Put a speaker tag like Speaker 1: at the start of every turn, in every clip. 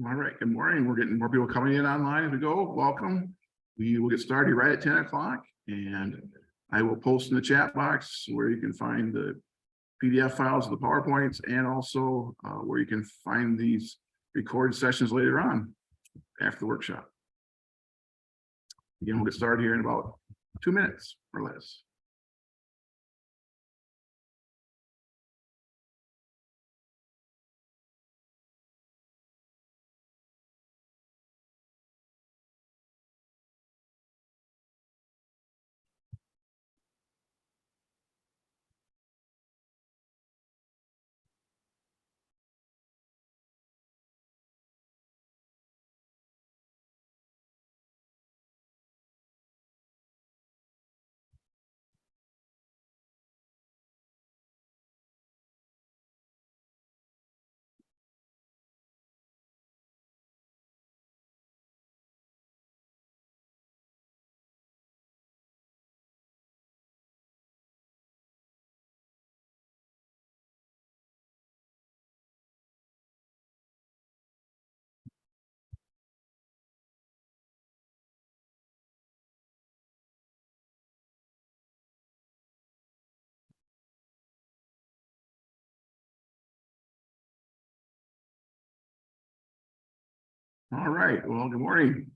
Speaker 1: All right, good morning. We're getting more people coming in online as we go. Welcome. We will get started right at 10 o'clock, and I will post in the chat box where you can find the PDF files of the PowerPoints, and also where you can find these recorded sessions later on after the workshop. Again, we'll get started here in about 2 minutes or less. All right, well, good morning.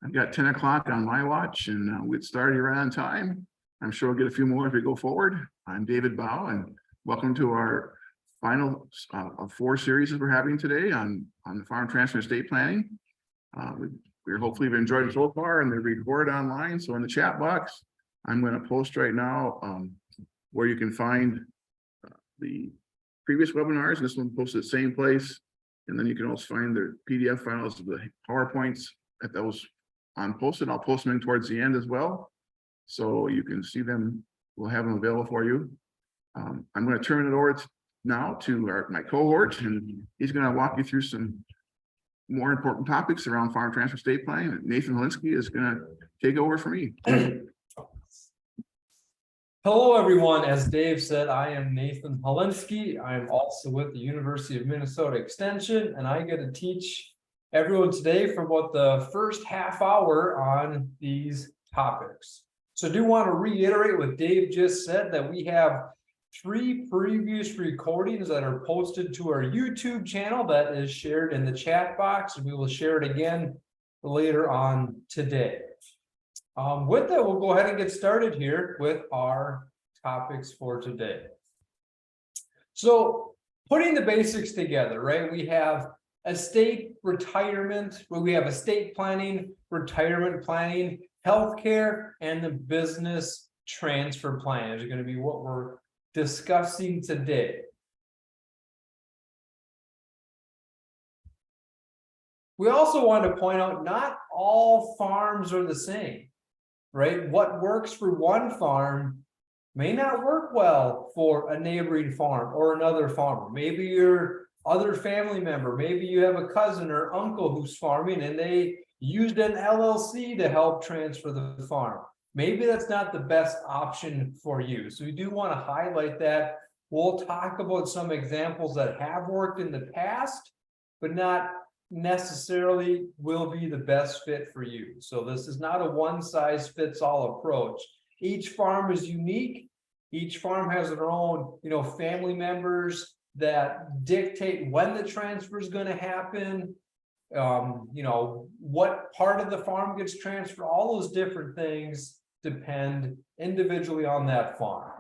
Speaker 1: I've got 10 o'clock on my watch, and we'll get started right on time. I'm sure we'll get a few more as we go forward. I'm David Bow, and welcome to our final of 4 series that we're having today on the farm transfer estate planning. We're hopefully have enjoyed it so far, and they're recorded online. So in the chat box, I'm going to post right now where you can find the previous webinars. This one posted the same place. And then you can also find the PDF files of the PowerPoints at those on posted. I'll post them in towards the end as well, so you can see them. We'll have them available for you. I'm going to turn it over now to my cohort, and he's going to walk you through some more important topics around farm transfer estate planning. Nathan Holinsky is going to take over for me.
Speaker 2: Hello, everyone. As Dave said, I am Nathan Holinsky. I'm also with the University of Minnesota Extension, and I get to teach everyone today for about the first half hour on these topics. So I do want to reiterate what Dave just said, that we have 3 previous recordings that are posted to our YouTube channel that is shared in the chat box, and we will share it again later on today. With that, we'll go ahead and get started here with our topics for today. So putting the basics together, right? We have estate retirement, where we have estate planning, retirement planning, healthcare, and the business transfer plan is going to be what we're discussing today. We also want to point out not all farms are the same. Right? What works for one farm may not work well for a neighboring farm or another farmer. Maybe your other family member, maybe you have a cousin or uncle who's farming and they used an LLC to help transfer the farm. Maybe that's not the best option for you. So we do want to highlight that. We'll talk about some examples that have worked in the past, but not necessarily will be the best fit for you. So this is not a one-size-fits-all approach. Each farm is unique. Each farm has their own, family members that dictate when the transfer is going to happen. What part of the farm gets transferred. All those different things depend individually on that farm.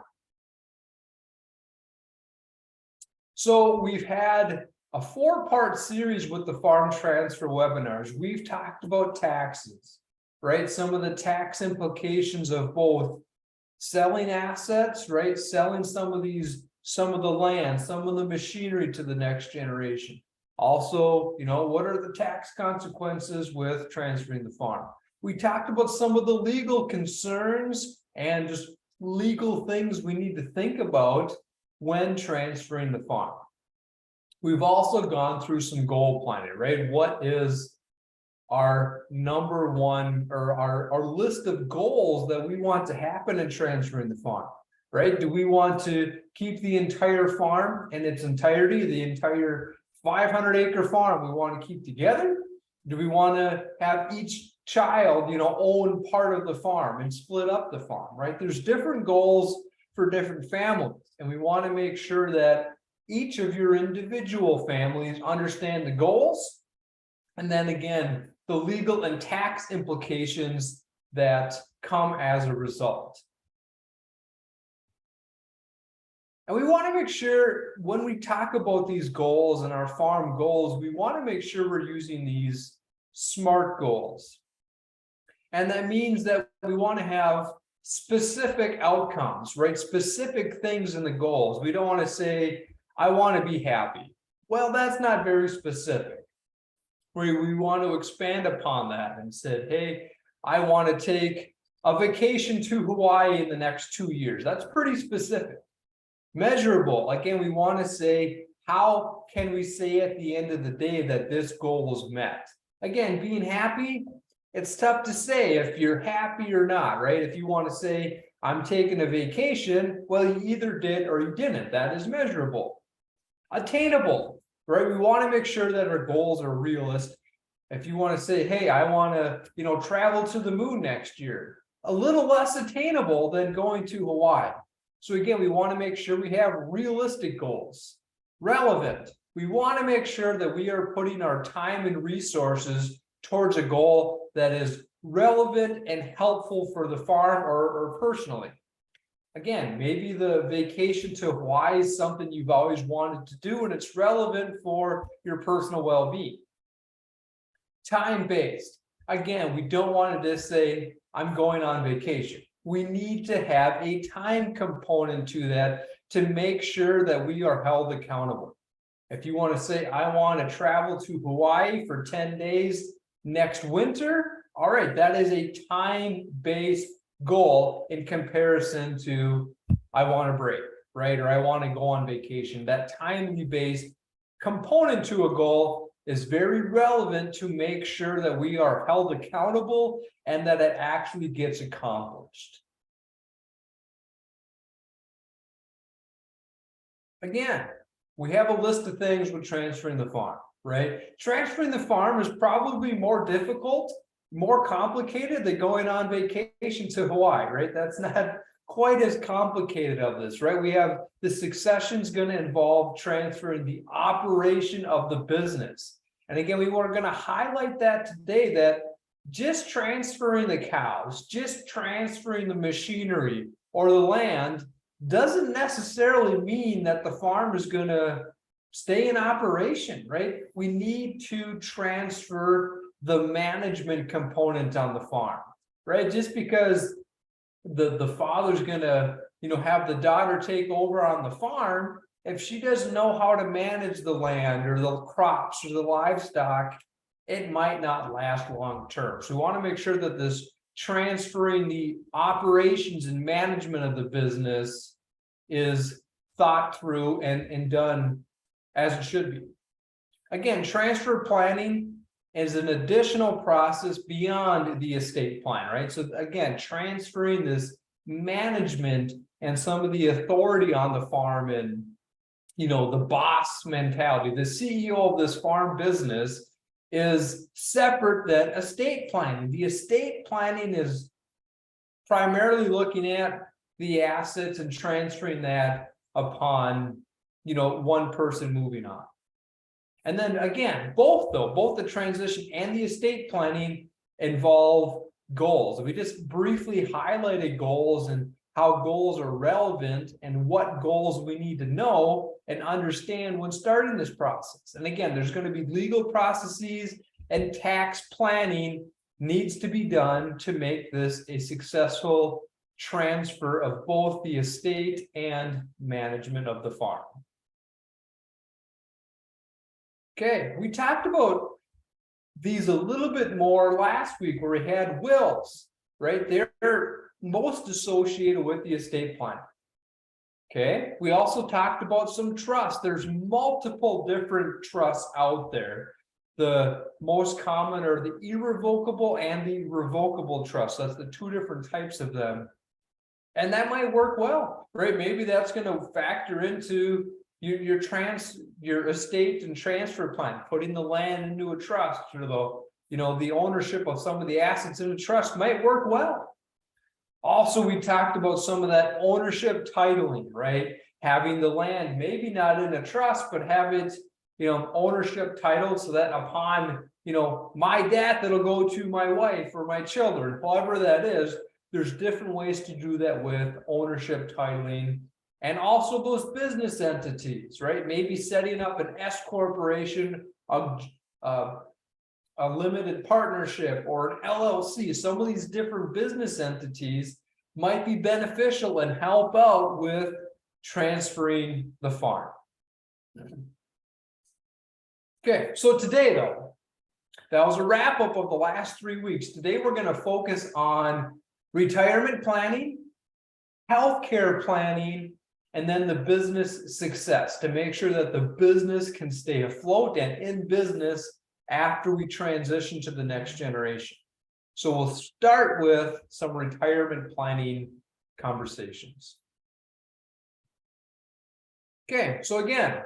Speaker 2: So we've had a 4-part series with the farm transfer webinars. We've talked about taxes, right? Some of the tax implications of both selling assets, right? Selling some of the land, some of the machinery to the next generation. Also, what are the tax consequences with transferring the farm? We talked about some of the legal concerns and just legal things we need to think about when transferring the farm. We've also gone through some goal planning, right? What is our number one or our list of goals that we want to happen in transferring the farm, right? Do we want to keep the entire farm in its entirety, the entire 500-acre farm we want to keep together? Do we want to have each child, own part of the farm and split up the farm, right? There's different goals for different families, and we want to make sure that each of your individual families understand the goals, and then again, the legal and tax implications that come as a result. And we want to make sure when we talk about these goals and our farm goals, we want to make sure we're using these SMART goals. And that means that we want to have specific outcomes, right? Specific things in the goals. We don't want to say, I want to be happy. Well, that's not very specific. We want to expand upon that and said, hey, I want to take a vacation to Hawaii in the next 2 years. That's pretty specific. Measurable. Again, we want to say, how can we say at the end of the day that this goal was met? Again, being happy, it's tough to say if you're happy or not, right? If you want to say, I'm taking a vacation, well, you either did or you didn't. That is measurable. Attainable, right? We want to make sure that our goals are realistic. If you want to say, hey, I want to, travel to the moon next year, a little less attainable than going to Hawaii. So again, we want to make sure we have realistic goals, relevant. We want to make sure that we are putting our time and resources towards a goal that is relevant and helpful for the farm or personally. Again, maybe the vacation to Hawaii is something you've always wanted to do and it's relevant for your personal well-being. Time-based. Again, we don't want to just say, I'm going on vacation. We need to have a time component to that to make sure that we are held accountable. If you want to say, I want to travel to Hawaii for 10 days next winter, all right, that is a time-based goal in comparison to I want to break, right? Or I want to go on vacation. That time-based component to a goal is very relevant to make sure that we are held accountable and that it actually gets accomplished. Again, we have a list of things with transferring the farm, right? Transferring the farm is probably more difficult, more complicated than going on vacation to Hawaii, right? That's not quite as complicated of this, right? We have the succession is going to involve transferring the operation of the business. And again, we were going to highlight that today, that just transferring the cows, just transferring the machinery or the land doesn't necessarily mean that the farm is going to stay in operation, right? We need to transfer the management component on the farm, right? Just because the father's going to, have the daughter take over on the farm, if she doesn't know how to manage the land or the crops or the livestock, it might not last long term. So we want to make sure that this transferring the operations and management of the business is thought through and done as it should be. Again, transfer planning is an additional process beyond the estate plan, right? So again, transferring this management and some of the authority on the farm and the boss mentality, the CEO of this farm business is separate than estate planning. The estate planning is primarily looking at the assets and transferring that upon, one person moving on. And then again, both the transition and the estate planning involve goals. We just briefly highlighted goals and how goals are relevant and what goals we need to know and understand when starting this process. And again, there's going to be legal processes and tax planning needs to be done to make this a successful transfer of both the estate and management of the farm. Okay, we talked about these a little bit more last week where we had wills, right? They're most associated with the estate plan. Okay, we also talked about some trusts. There's multiple different trusts out there. The most common are the irrevocable and the revocable trusts. That's the two different types of them. And that might work well, right? Maybe that's going to factor into your estate and transfer plan, putting the land into a trust, or the ownership of some of the assets in a trust might work well. Also, we talked about some of that ownership titling, right? Having the land, maybe not in a trust, but have it, ownership title, so that upon, my death, it'll go to my wife or my children, however that is. There's different ways to do that with ownership titling. And also those business entities, right? Maybe setting up an S corporation, a limited partnership, or an LLC. Some of these different business entities might be beneficial and help out with transferring the farm. Okay, so today though, that was a wrap up of the last 3 weeks. Today we're going to focus on retirement planning, healthcare planning, and then the business success, to make sure that the business can stay afloat and in business after we transition to the next generation. So we'll start with some retirement planning conversations. Okay, so again,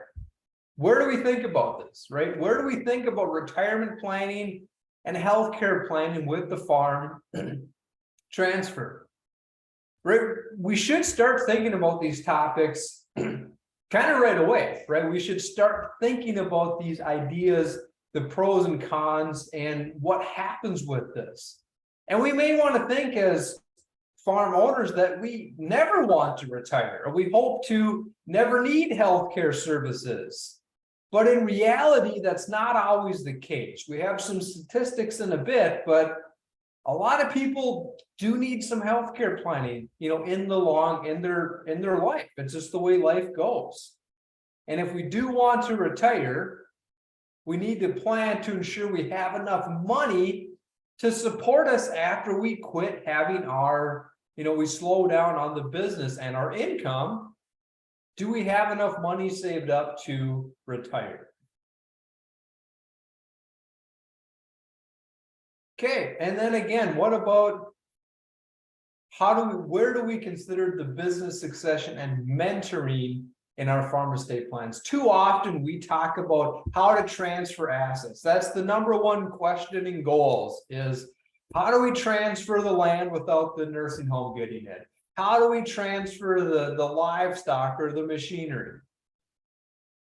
Speaker 2: where do we think about this, right? Where do we think about retirement planning and healthcare planning with the farm transfer? Right, we should start thinking about these topics kind of right away, right? We should start thinking about these ideas, the pros and cons, and what happens with this. And we may want to think as farm owners that we never want to retire, or we hope to never need healthcare services. But in reality, that's not always the case. We have some statistics in a bit, but a lot of people do need some healthcare planning, in their life. It's just the way life goes. And if we do want to retire, we need to plan to ensure we have enough money to support us after we quit having our, we slow down on the business and our income. Do we have enough money saved up to retire? Okay, and then again, what about where do we consider the business succession and mentoring in our farm estate plans? Too often we talk about how to transfer assets. That's the number one question in goals, is how do we transfer the land without the nursing home getting it? How do we transfer the livestock or the machinery?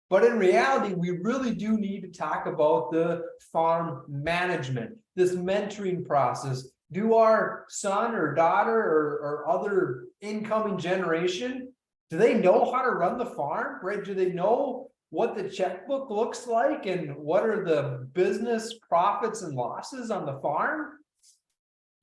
Speaker 2: But in reality, we really do need to talk about the farm management, this mentoring process. Do our son or daughter or other incoming generation, do they know how to run the farm, right? Do they know what the checkbook looks like and what are the business profits and losses on the farm?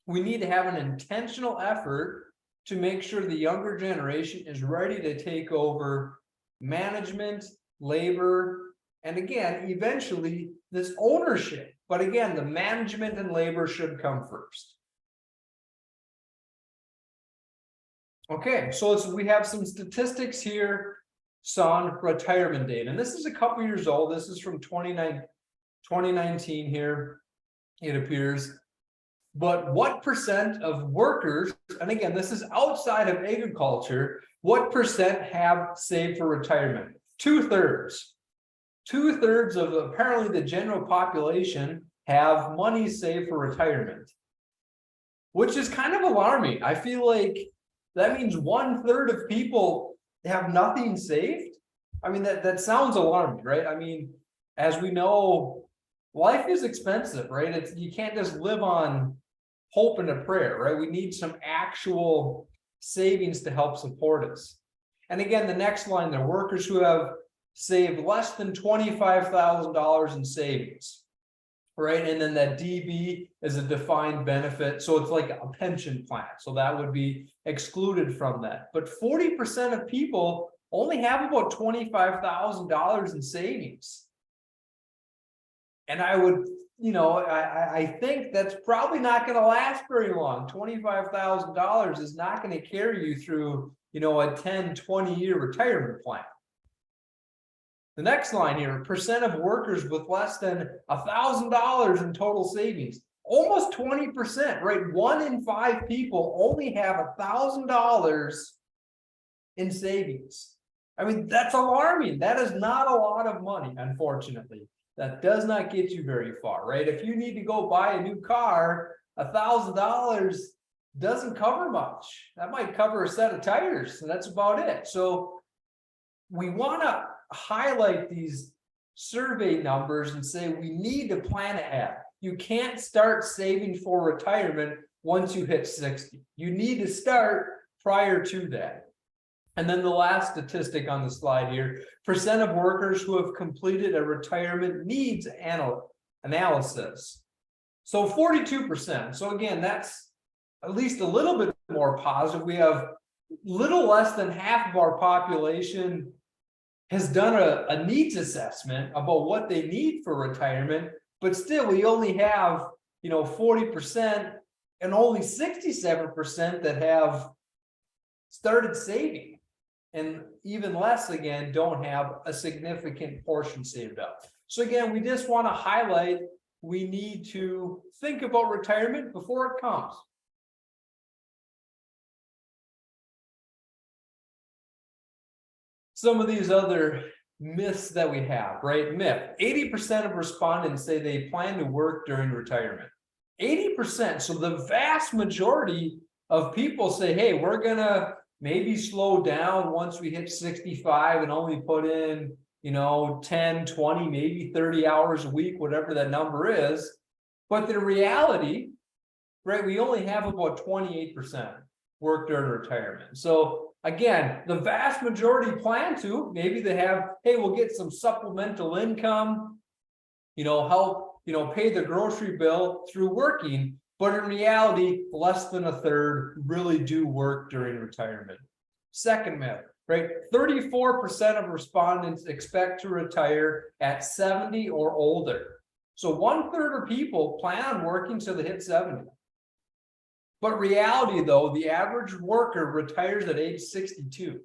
Speaker 2: We need to have an intentional effort to make sure the younger generation is ready to take over management, labor, and again, eventually this ownership. But again, the management and labor should come first. Okay, so we have some statistics here on retirement date, and this is a couple years old. This is from 2019 here, it appears. But what percent of workers, and again, this is outside of agriculture, what percent have saved for retirement? 2/3. 2/3 of apparently the general population have money saved for retirement, which is kind of alarming. I feel like that means 1/3 of people have nothing saved. I mean, that sounds alarming, right? I mean, as we know, life is expensive, right? You can't just live on hope and a prayer, right? We need some actual savings to help support us. And again, the next line, there are workers who have saved less than $25,000 in savings, right? And then that DB is a defined benefit. So it's like a pension plan. So that would be excluded from that. But 40% of people only have about $25,000 in savings. And I would, I think that's probably not going to last very long. $25,000 is not going to carry you through, a 10, 20-year retirement plan. The next line here, percent of workers with less than $1,000 in total savings. Almost 20%, right? 1 in 5 people only have $1,000 in savings. I mean, that's alarming. That is not a lot of money, unfortunately. That does not get you very far, right? If you need to go buy a new car, $1,000 doesn't cover much. That might cover a set of tires, and that's about it. So we want to highlight these survey numbers and say we need to plan ahead. You can't start saving for retirement once you hit 60. You need to start prior to that. And then the last statistic on the slide here, percent of workers who have completed a retirement needs analysis. So 42%. So again, that's at least a little bit more positive. We have little less than half of our population has done a needs assessment about what they need for retirement, but still we only have 40% and only 67% that have started saving, and even less again don't have a significant portion saved up. So again, we just want to highlight we need to think about retirement before it comes. Some of these other myths that we have, right? Myth, 80% of respondents say they plan to work during retirement. 80%. So the vast majority of people say, hey, we're gonna maybe slow down once we hit 65 and only put in 10, 20, maybe 30 hours a week, whatever that number is. But the reality, right, we only have about 28% work during retirement. So again, the vast majority plan to, maybe they have, hey, we'll get some supplemental income, help, pay the grocery bill through working. But in reality, less than a third really do work during retirement. Second myth, right? 34% of respondents expect to retire at 70 or older. So 1/3 of people plan on working till they hit 70. But reality, though, the average worker retires at age 62,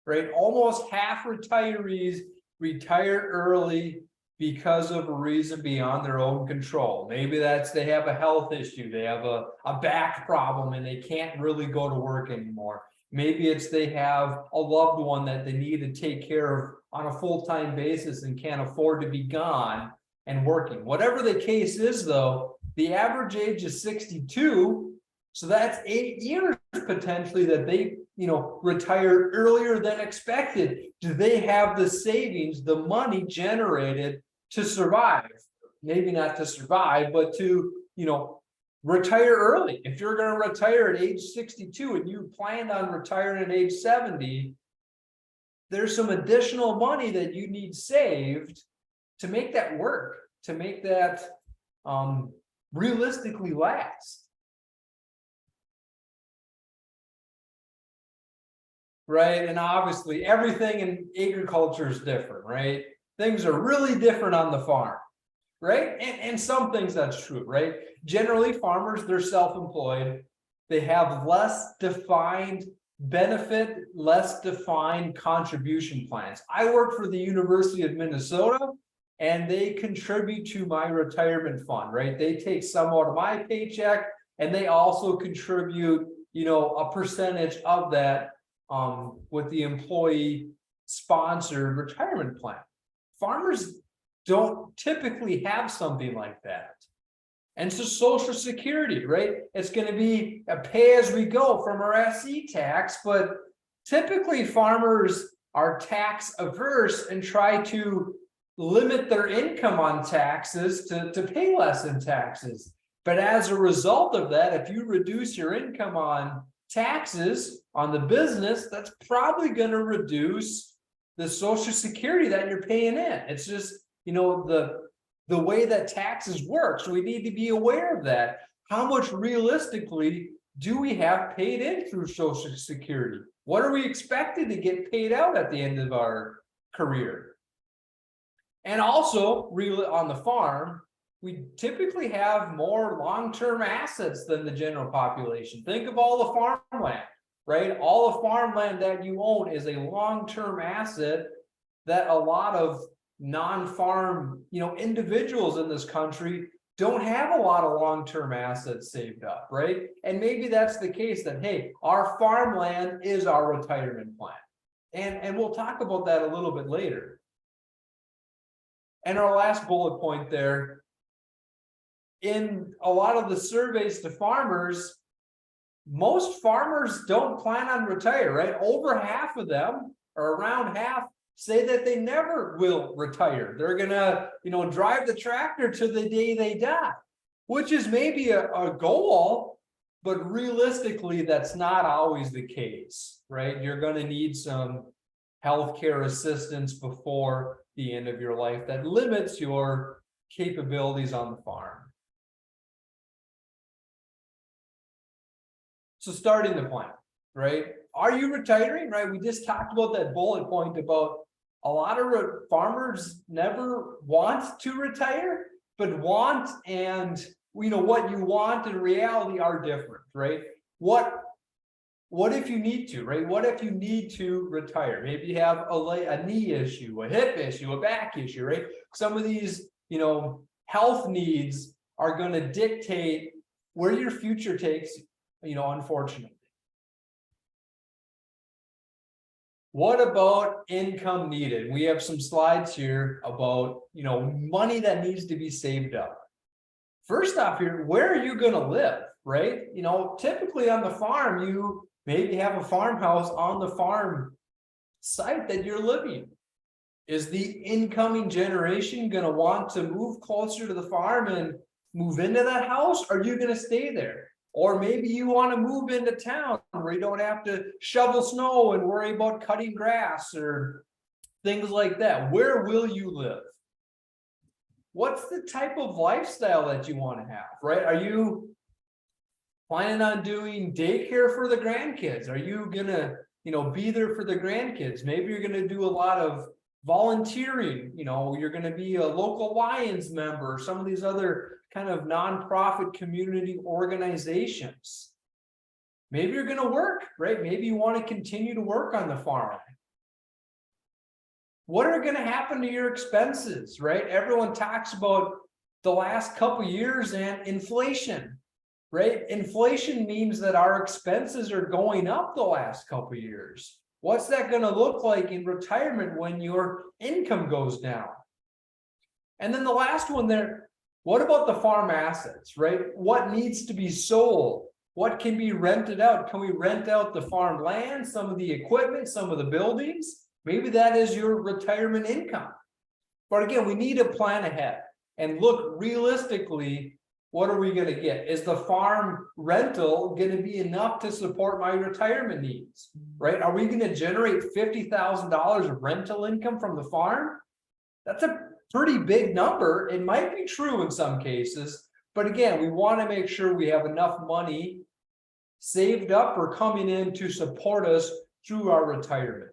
Speaker 2: right? Almost half retirees retire early because of a reason beyond their own control. Maybe that's they have a health issue, they have a back problem, and they can't really go to work anymore. Maybe it's they have a loved one that they need to take care of on a full-time basis and can't afford to be gone and working. Whatever the case is, though, the average age is 62. So that's 8 years potentially that they, retire earlier than expected. Do they have the savings, the money generated to survive? Maybe not to survive, but to, retire early. If you're going to retire at age 62 and you planned on retiring at age 70, there's some additional money that you need saved to make that work, to make that realistically last. Right. And obviously everything in agriculture is different, right? Things are really different on the farm, right? And some things that's true, right? Generally, farmers, they're self-employed. They have less defined benefit, less defined contribution plans. I work for the University of Minnesota, and they contribute to my retirement fund, right? They take some out of my paycheck, and they also contribute, a percentage of that with the employee sponsored retirement plan. Farmers don't typically have something like that. And so Social Security, right? It's going to be a pay as we go from our SE tax, but typically farmers are tax averse and try to limit their income on taxes to pay less in taxes. But as a result of that, if you reduce your income on taxes on the business, that's probably going to reduce the Social Security that you're paying in. It's just, the way that taxes work. So we need to be aware of that. How much realistically do we have paid in through Social Security? What are we expected to get paid out at the end of our career? And also, really on the farm, we typically have more long-term assets than the general population. Think of all the farmland, right? All the farmland that you own is a long-term asset that a lot of non-farm, individuals in this country don't have a lot of long-term assets saved up, right? And maybe that's the case that, hey, our farmland is our retirement plan. And we'll talk about that a little bit later. And our last bullet point there, in a lot of the surveys to farmers, most farmers don't plan on retire, right? Over half of them, or around half, say that they never will retire. They're gonna, drive the tractor to the day they die, which is maybe a goal, but realistically, that's not always the case, right? You're gonna need some healthcare assistance before the end of your life that limits your capabilities on the farm. So starting the plan, right? Are you retiring, right? We just talked about that bullet point about a lot of farmers never want to retire, but want and what you want in reality are different, right? What if you need to, right? What if you need to retire? Maybe you have a knee issue, a hip issue, a back issue, right? Some of these, health needs are going to dictate where your future takes you, unfortunately. What about income needed? We have some slides here about, money that needs to be saved up. First off here, where are you going to live, right? Typically on the farm, you maybe have a farmhouse on the farm site that you're living. Is the incoming generation going to want to move closer to the farm and move into that house? Or are you going to stay there? Or maybe you want to move into town where you don't have to shovel snow and worry about cutting grass or things like that. Where will you live? What's the type of lifestyle that you want to have, right? Are you planning on doing daycare for the grandkids? Are you going to, be there for the grandkids? Maybe you're going to do a lot of volunteering. You're going to be a local Lions member, or some of these other kind of nonprofit community organizations. Maybe you're going to work, right? Maybe you want to continue to work on the farm. What are going to happen to your expenses, right? Everyone talks about the last couple of years and inflation, right? Inflation means that our expenses are going up the last couple of years. What's that going to look like in retirement when your income goes down? And then the last one there, what about the farm assets, right? What needs to be sold? What can be rented out? Can we rent out the farm land, some of the equipment, some of the buildings? Maybe that is your retirement income. But again, we need to plan ahead and look realistically, what are we going to get? Is the farm rental going to be enough to support my retirement needs, right? Are we going to generate $50,000 of rental income from the farm? That's a pretty big number. It might be true in some cases, but again, we want to make sure we have enough money saved up or coming in to support us through our retirement.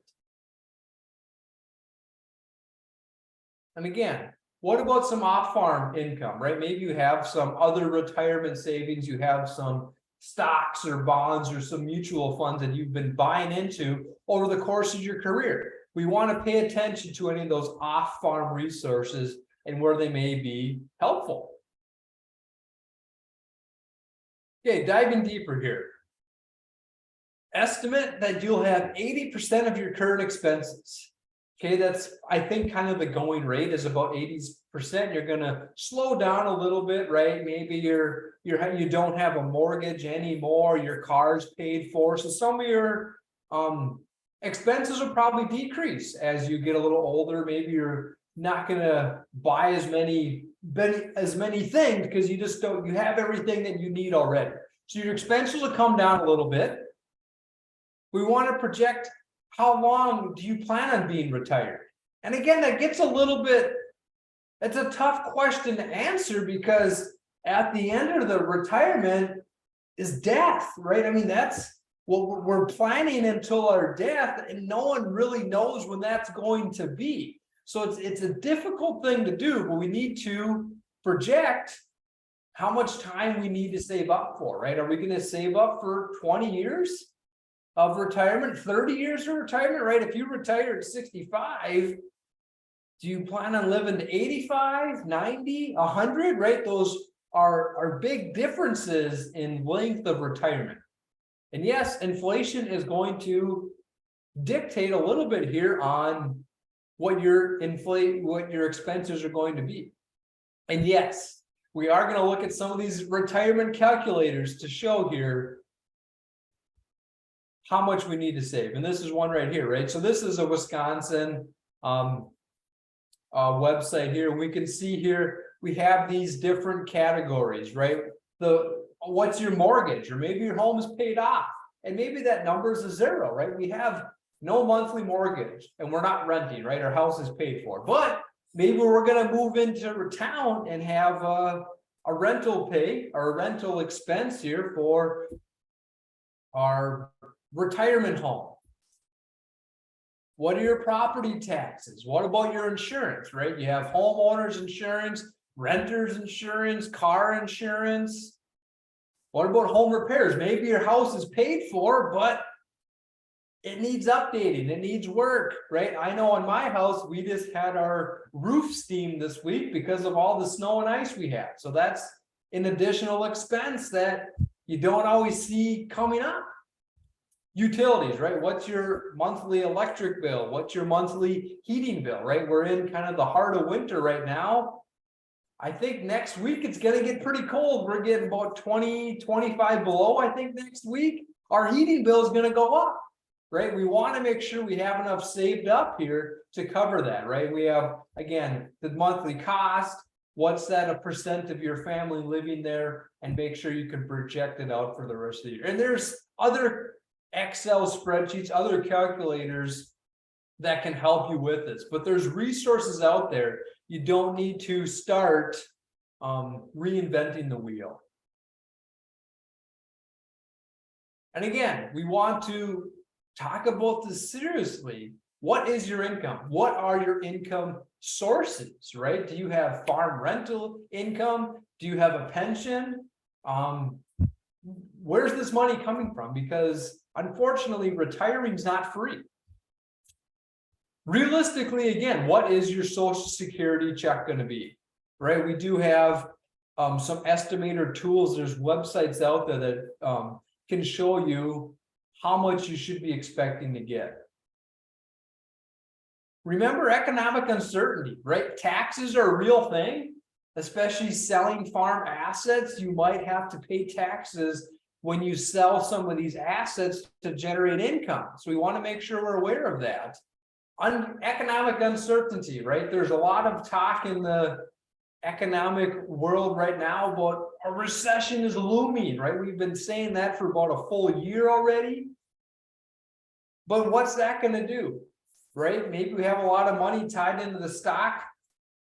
Speaker 2: And again, what about some off-farm income, right? Maybe you have some other retirement savings, you have some stocks or bonds or some mutual funds that you've been buying into over the course of your career. We want to pay attention to any of those off-farm resources and where they may be helpful. Okay, diving deeper here. Estimate that you'll have 80% of your current expenses. Okay, that's, I think, kind of the going rate is about 80%. You're going to slow down a little bit, right? Maybe you don't have a mortgage anymore. Your car's paid for. So some of your expenses will probably decrease as you get a little older. Maybe you're not going to buy as many things because you have everything that you need already. So your expenses will come down a little bit. We want to project how long do you plan on being retired? And again, that gets a little bit, it's a tough question to answer because at the end of the retirement is death, right? I mean, that's what we're planning until our death, and no one really knows when that's going to be. So it's a difficult thing to do, but we need to project how much time we need to save up for, right? Are we going to save up for 20 years? Of retirement, 30 years of retirement, right? If you retire at 65, do you plan on living to 85, 90, 100, right? Those are big differences in length of retirement. And yes, inflation is going to dictate a little bit here on what your expenses are going to be. And yes, we are going to look at some of these retirement calculators to show here how much we need to save. And this is one right here, right? So this is a Wisconsin website here. We can see here, we have these different categories, right? What's your mortgage, or maybe your home is paid off, and maybe that number is a zero, right? We have no monthly mortgage and we're not renting, right? Our house is paid for, but maybe we're going to move into town and have a rental pay or a rental expense here for our retirement home. What are your property taxes? What about your insurance, right? You have homeowners insurance, renters insurance, car insurance. What about home repairs? Maybe your house is paid for, but it needs updating, it needs work, right? I know in my house, we just had our roof steamed this week because of all the snow and ice we had. So that's an additional expense that you don't always see coming up. Utilities, right? What's your monthly electric bill? What's your monthly heating bill, right? We're in kind of the heart of winter right now. I think next week it's going to get pretty cold. We're getting about 20, 25 below, I think next week. Our heating bill is going to go up, right? We want to make sure we have enough saved up here to cover that, right? We have, again, the monthly cost. What's that a percent of your family living there? And make sure you can project it out for the rest of the year. And there's other Excel spreadsheets, other calculators that can help you with this, but there's resources out there. You don't need to start reinventing the wheel. And again, we want to talk about this seriously. What is your income? What are your income sources, right? Do you have farm rental income? Do you have a pension? Where's this money coming from? Because unfortunately, retiring is not free. Realistically, again, what is your Social Security check going to be, right? We do have some estimator tools. There's websites out there that can show you how much you should be expecting to get. Remember economic uncertainty, right? Taxes are a real thing, especially selling farm assets. You might have to pay taxes when you sell some of these assets to generate income. So we want to make sure we're aware of that. Economic uncertainty, right? There's a lot of talk in the economic world right now about a recession is looming, right? We've been saying that for about a full year already. But what's that going to do, right? Maybe we have a lot of money tied into the stock,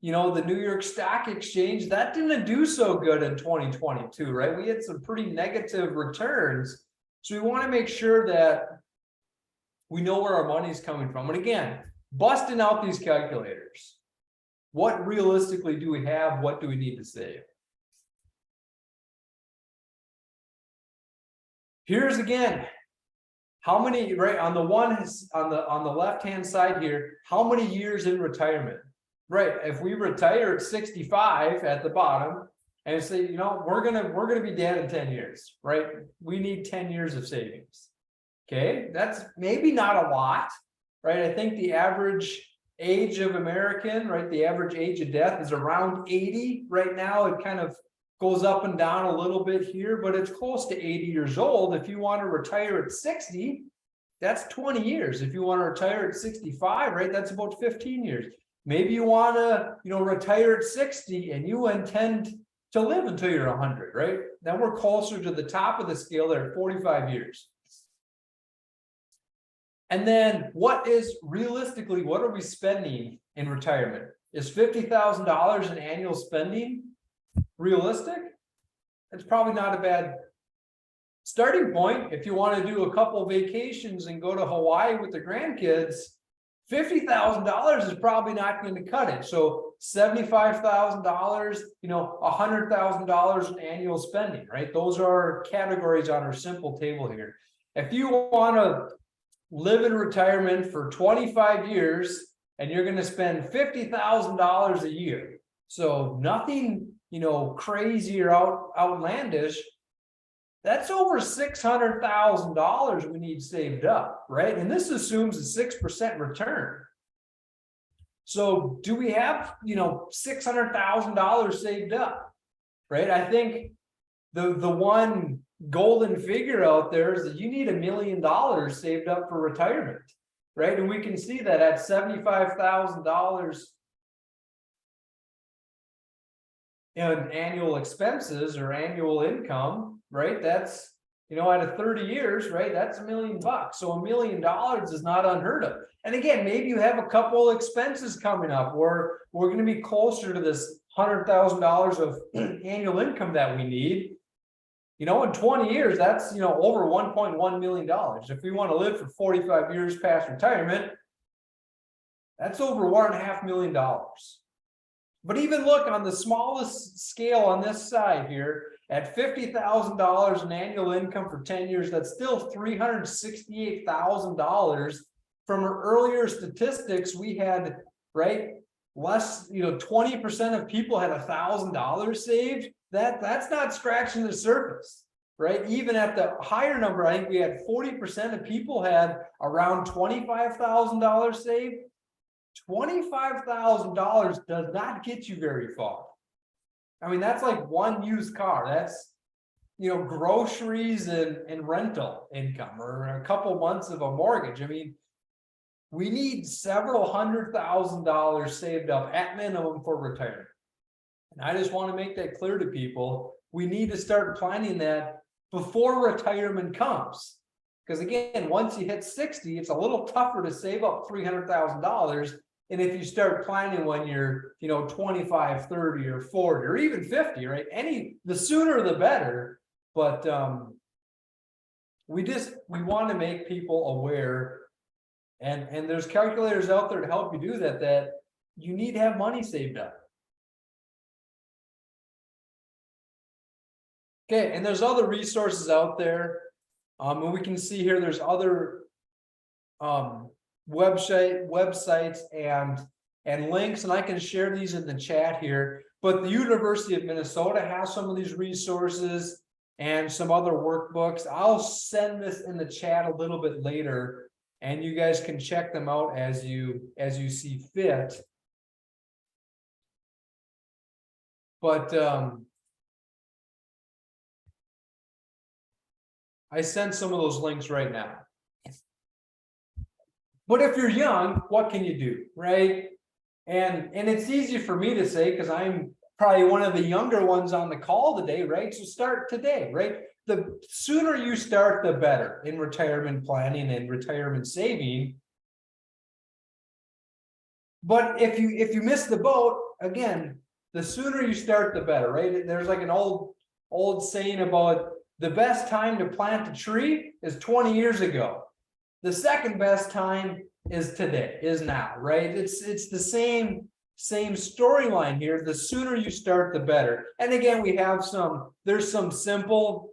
Speaker 2: you know, the New York Stock Exchange. That didn't do so good in 2022, right? We had some pretty negative returns. So we want to make sure that we know where our money is coming from. And again, busting out these calculators. What realistically do we have? What do we need to save? Here's again, how many, right, on the left-hand side here, how many years in retirement? Right, if we retire at 65 at the bottom and say, you know, we're gonna be dead in 10 years, right? We need 10 years of savings. Okay, that's maybe not a lot, right? I think the average age of American, right? The average age of death is around 80 right now. It kind of goes up and down a little bit here, but it's close to 80 years old. If you want to retire at 60, that's 20 years. If you want to retire at 65, right? That's about 15 years. Maybe you want to, you know, retire at 60 and you intend to live until you're 100, right? Then we're closer to the top of the scale there at 45 years. And then what is realistically, what are we spending in retirement? Is $50,000 in annual spending realistic? It's probably not a bad starting point. If you want to do a couple vacations and go to Hawaii with the grandkids, $50,000 is probably not going to cut it. So $75,000, you know, $100,000 in annual spending, right? Those are categories on our simple table here. If you want to live in retirement for 25 years and you're going to spend $50,000 a year, so nothing, you know, crazy or outlandish, That's over $600,000 we need saved up, right? And this assumes a 6% return. So do we have, $600,000 saved up, right? I think the one golden figure out there is that you need $1 million saved up for retirement, right? And we can see that at $75,000 in annual expenses or annual income, right? That's, out of 30 years, right? That's $1 million. So $1 million is not unheard of. And again, maybe you have a couple of expenses coming up where we're going to be closer to this $100,000 of annual income that we need. In 20 years, that's, over $1.1 million. If we want to live for 45 years past retirement, that's over $1.5 million. But even look on the smallest scale on this side here, at $50,000 in annual income for 10 years, that's still $368,000. From our earlier statistics, we had, right, less, 20% of people had $1,000 saved. That's not scratching the surface, right? Even at the higher number, I think we had 40% of people had around $25,000 saved. $25,000 does not get you very far. I mean, that's like one used car. That's, groceries and rental income, or a couple months of a mortgage. I mean, we need several $100,000 saved up at minimum for retirement. And I just want to make that clear to people. We need to start planning that before retirement comes. Because again, once you hit 60, it's a little tougher to save up $300,000. And if you start planning when you're, 25, 30, or 40, or even 50, right? The sooner the better. But we want to make people aware, and there's calculators out there to help you do that you need to have money saved up. Okay, and there's other resources out there. And we can see here there's other websites and links, and I can share these in the chat here. But the University of Minnesota has some of these resources and some other workbooks. I'll send this in the chat a little bit later, and you guys can check them out as you see fit. But I sent some of those links right now. But if you're young, what can you do, right? And it's easy for me to say because I'm probably one of the younger ones on the call today, right? So start today, right? The sooner you start, the better in retirement planning and retirement saving. But if you miss the boat, again, the sooner you start, the better, right? There's like an old saying about the best time to plant a tree is 20 years ago. The second best time is today, is now, right? It's the same storyline here. The sooner you start, the better. And again, there's some simple,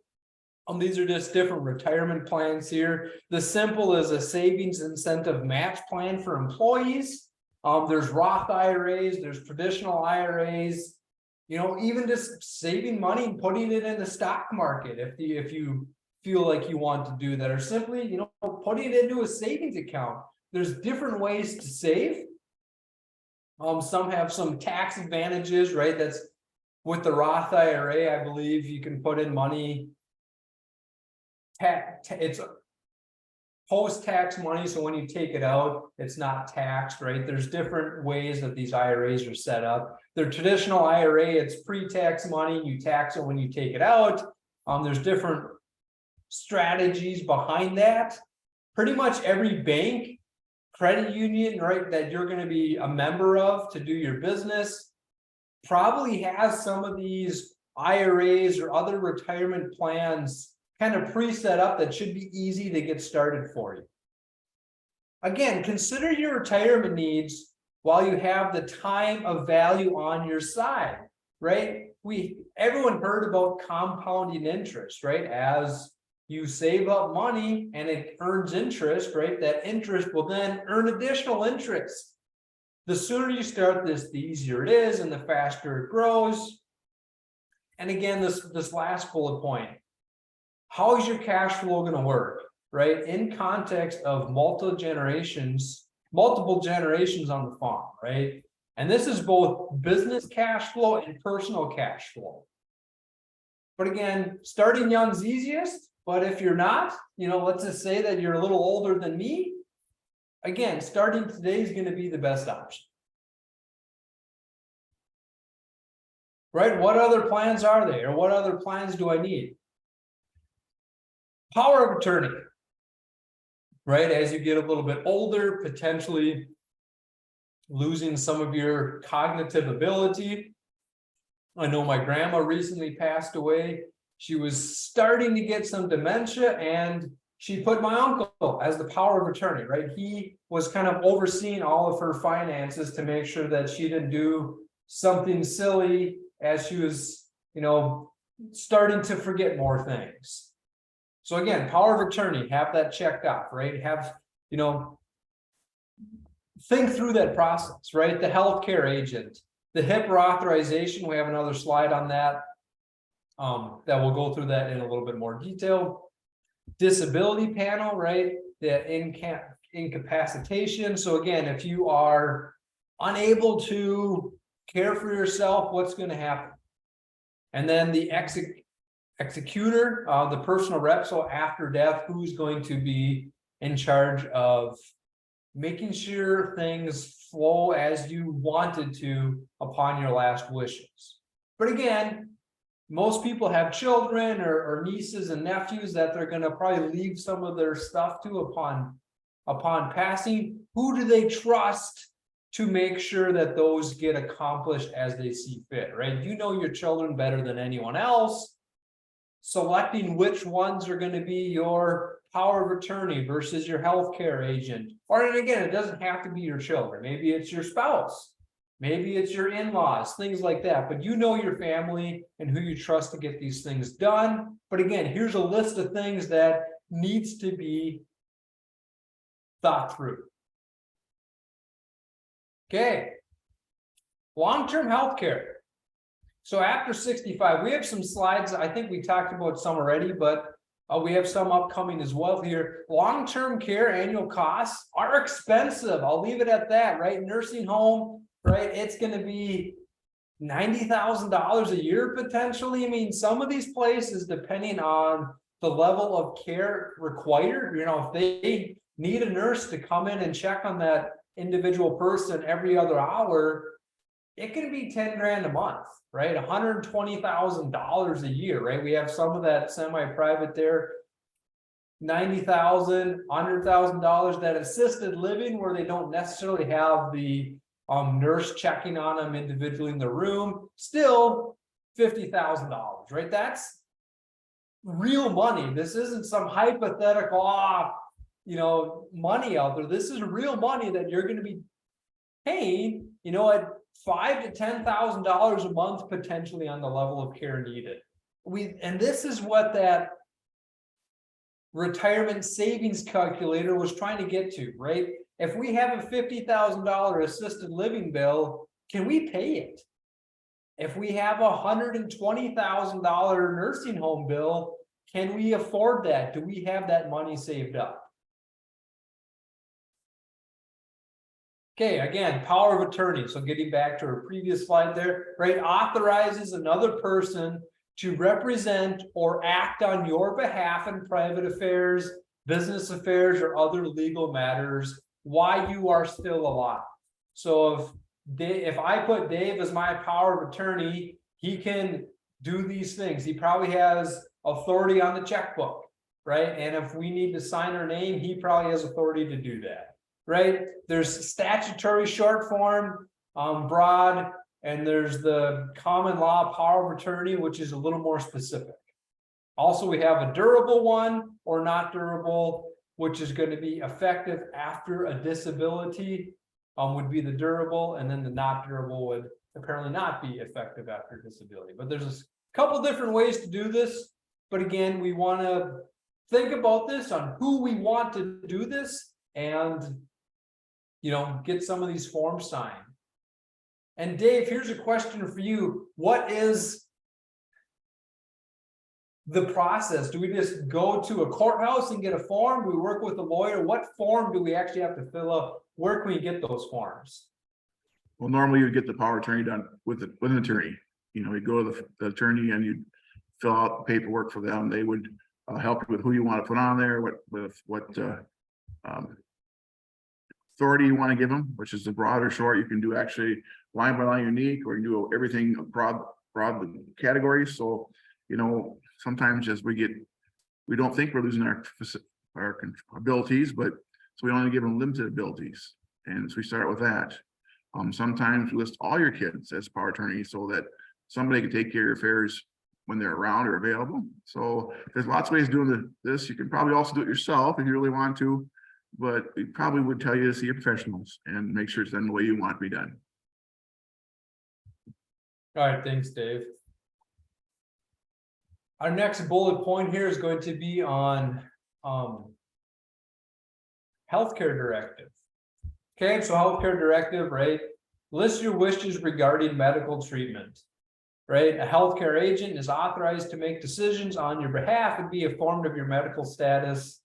Speaker 2: these are just different retirement plans here. The simple is a savings incentive match plan for employees. There's Roth IRAs, there's traditional IRAs, even just saving money and putting it in the stock market if you feel like you want to do that, or simply, putting it into a savings account. There's different ways to save. Some have some tax advantages, right? That's with the Roth IRA, I believe you can put in money. It's post-tax money, so when you take it out, it's not taxed, right? There's different ways that these IRAs are set up. Their traditional IRA, it's pre-tax money. You tax it when you take it out. There's different strategies behind that. Pretty much every bank, credit union, right, that you're going to be a member of to do your business probably has some of these IRAs or other retirement plans kind of pre-set up that should be easy to get started for you. Again, consider your retirement needs while you have the time of value on your side, right? Everyone heard about compounding interest, right? As you save up money and it earns interest, right? That interest will then earn additional interest. The sooner you start this, the easier it is and the faster it grows. And again, this last bullet point, how is your cash flow going to work, right? In context of multiple generations on the farm, right? And this is both business cash flow and personal cash flow. But again, starting young is easiest, but if you're not, let's just say that you're a little older than me, again, starting today is going to be the best option. Right? What other plans are there? Or what other plans do I need? Power of attorney. Right? As you get a little bit older, potentially losing some of your cognitive ability. I know my grandma recently passed away. She was starting to get some dementia, and she put my uncle as the power of attorney, right? He was kind of overseeing all of her finances to make sure that she didn't do something silly as she was, starting to forget more things. So again, power of attorney, have that checked off, right? Have, think through that process, right? The healthcare agent, the HIPAA authorization, we have another slide on that. That will go through that in a little bit more detail. Disability panel, right? The incapacitation. So again, if you are unable to care for yourself, what's going to happen? And then the executor, the personal rep. So after death, who's going to be in charge of making sure things flow as you wanted to upon your last wishes? But again, most people have children or nieces and nephews that they're going to probably leave some of their stuff to upon passing. Who do they trust to make sure that those get accomplished as they see fit, right? You know your children better than anyone else. Selecting which ones are going to be your power of attorney versus your healthcare agent. Or, and again, it doesn't have to be your children. Maybe it's your spouse. Maybe it's your in-laws, things like that. But you know your family and who you trust to get these things done. But again, here's a list of things that needs to be thought through. Okay. Long-term health care. So after 65, we have some slides. I think we talked about some already, but we have some upcoming as well here. Long-term care annual costs are expensive. I'll leave it at that, right? Nursing home, right? It's going to be $90,000 a year potentially. I mean, some of these places, depending on the level of care required, if they need a nurse to come in and check on that individual person every other hour, it can be 10 grand a month, right? $120,000 a year, right? We have some of that semi-private there, $90,000, $100,000. That assisted living where they don't necessarily have the nurse checking on them individually in the room, still $50,000, right? That's real money. This isn't some hypothetical, money out there. This is real money that you're going to be paying, at $5,000 to $10,000 a month potentially on the level of care needed. And this is what that retirement savings calculator was trying to get to, right? If we have a $50,000 assisted living bill, can we pay it? If we have a $120,000 nursing home bill, can we afford that? Do we have that money saved up? Okay, again, power of attorney. So getting back to our previous slide there, right? Authorizes another person to represent or act on your behalf in private affairs, business affairs, or other legal matters while you are still alive. So if I put Dave as my power of attorney, he can do these things. He probably has authority on the checkbook, right? And if we need to sign our name, he probably has authority to do that. Right? There's statutory short form, broad, and there's the common law power of attorney, which is a little more specific. Also, we have a durable one or not durable, which is going to be effective after a disability, would be the durable, and then the not durable would apparently not be effective after disability. But there's a couple different ways to do this. But again, we want to think about this on who we want to do this and get some of these forms signed. And Dave, here's a question for you. What is the process? Do we just go to a courthouse and get a form? Do we work with a lawyer? What form do we actually have to fill up? Where can we get those forms?
Speaker 1: Well, normally you get the power of attorney done with an attorney. You know, you go to the attorney and you fill out the paperwork for them. They would help you with who you want to put on there, what authority you want to give them, which is the broad or short. You can do actually line by line unique, or you do everything broad categories. So, you know, sometimes as we don't think we're losing our abilities, but so we only give them limited abilities. And so we start with that. Sometimes list all your kids as power attorney so that somebody can take care of your affairs when they're around or available. So there's lots of ways of doing this. You can probably also do it yourself if you really want to, but we probably would tell you to see your professionals and make sure it's done the way you want to be done.
Speaker 2: All right, thanks, Dave. Our next bullet point here is going to be on healthcare directive. Okay, so healthcare directive, right? List your wishes regarding medical treatment, right? A healthcare agent is authorized to make decisions on your behalf and be informed of your medical status.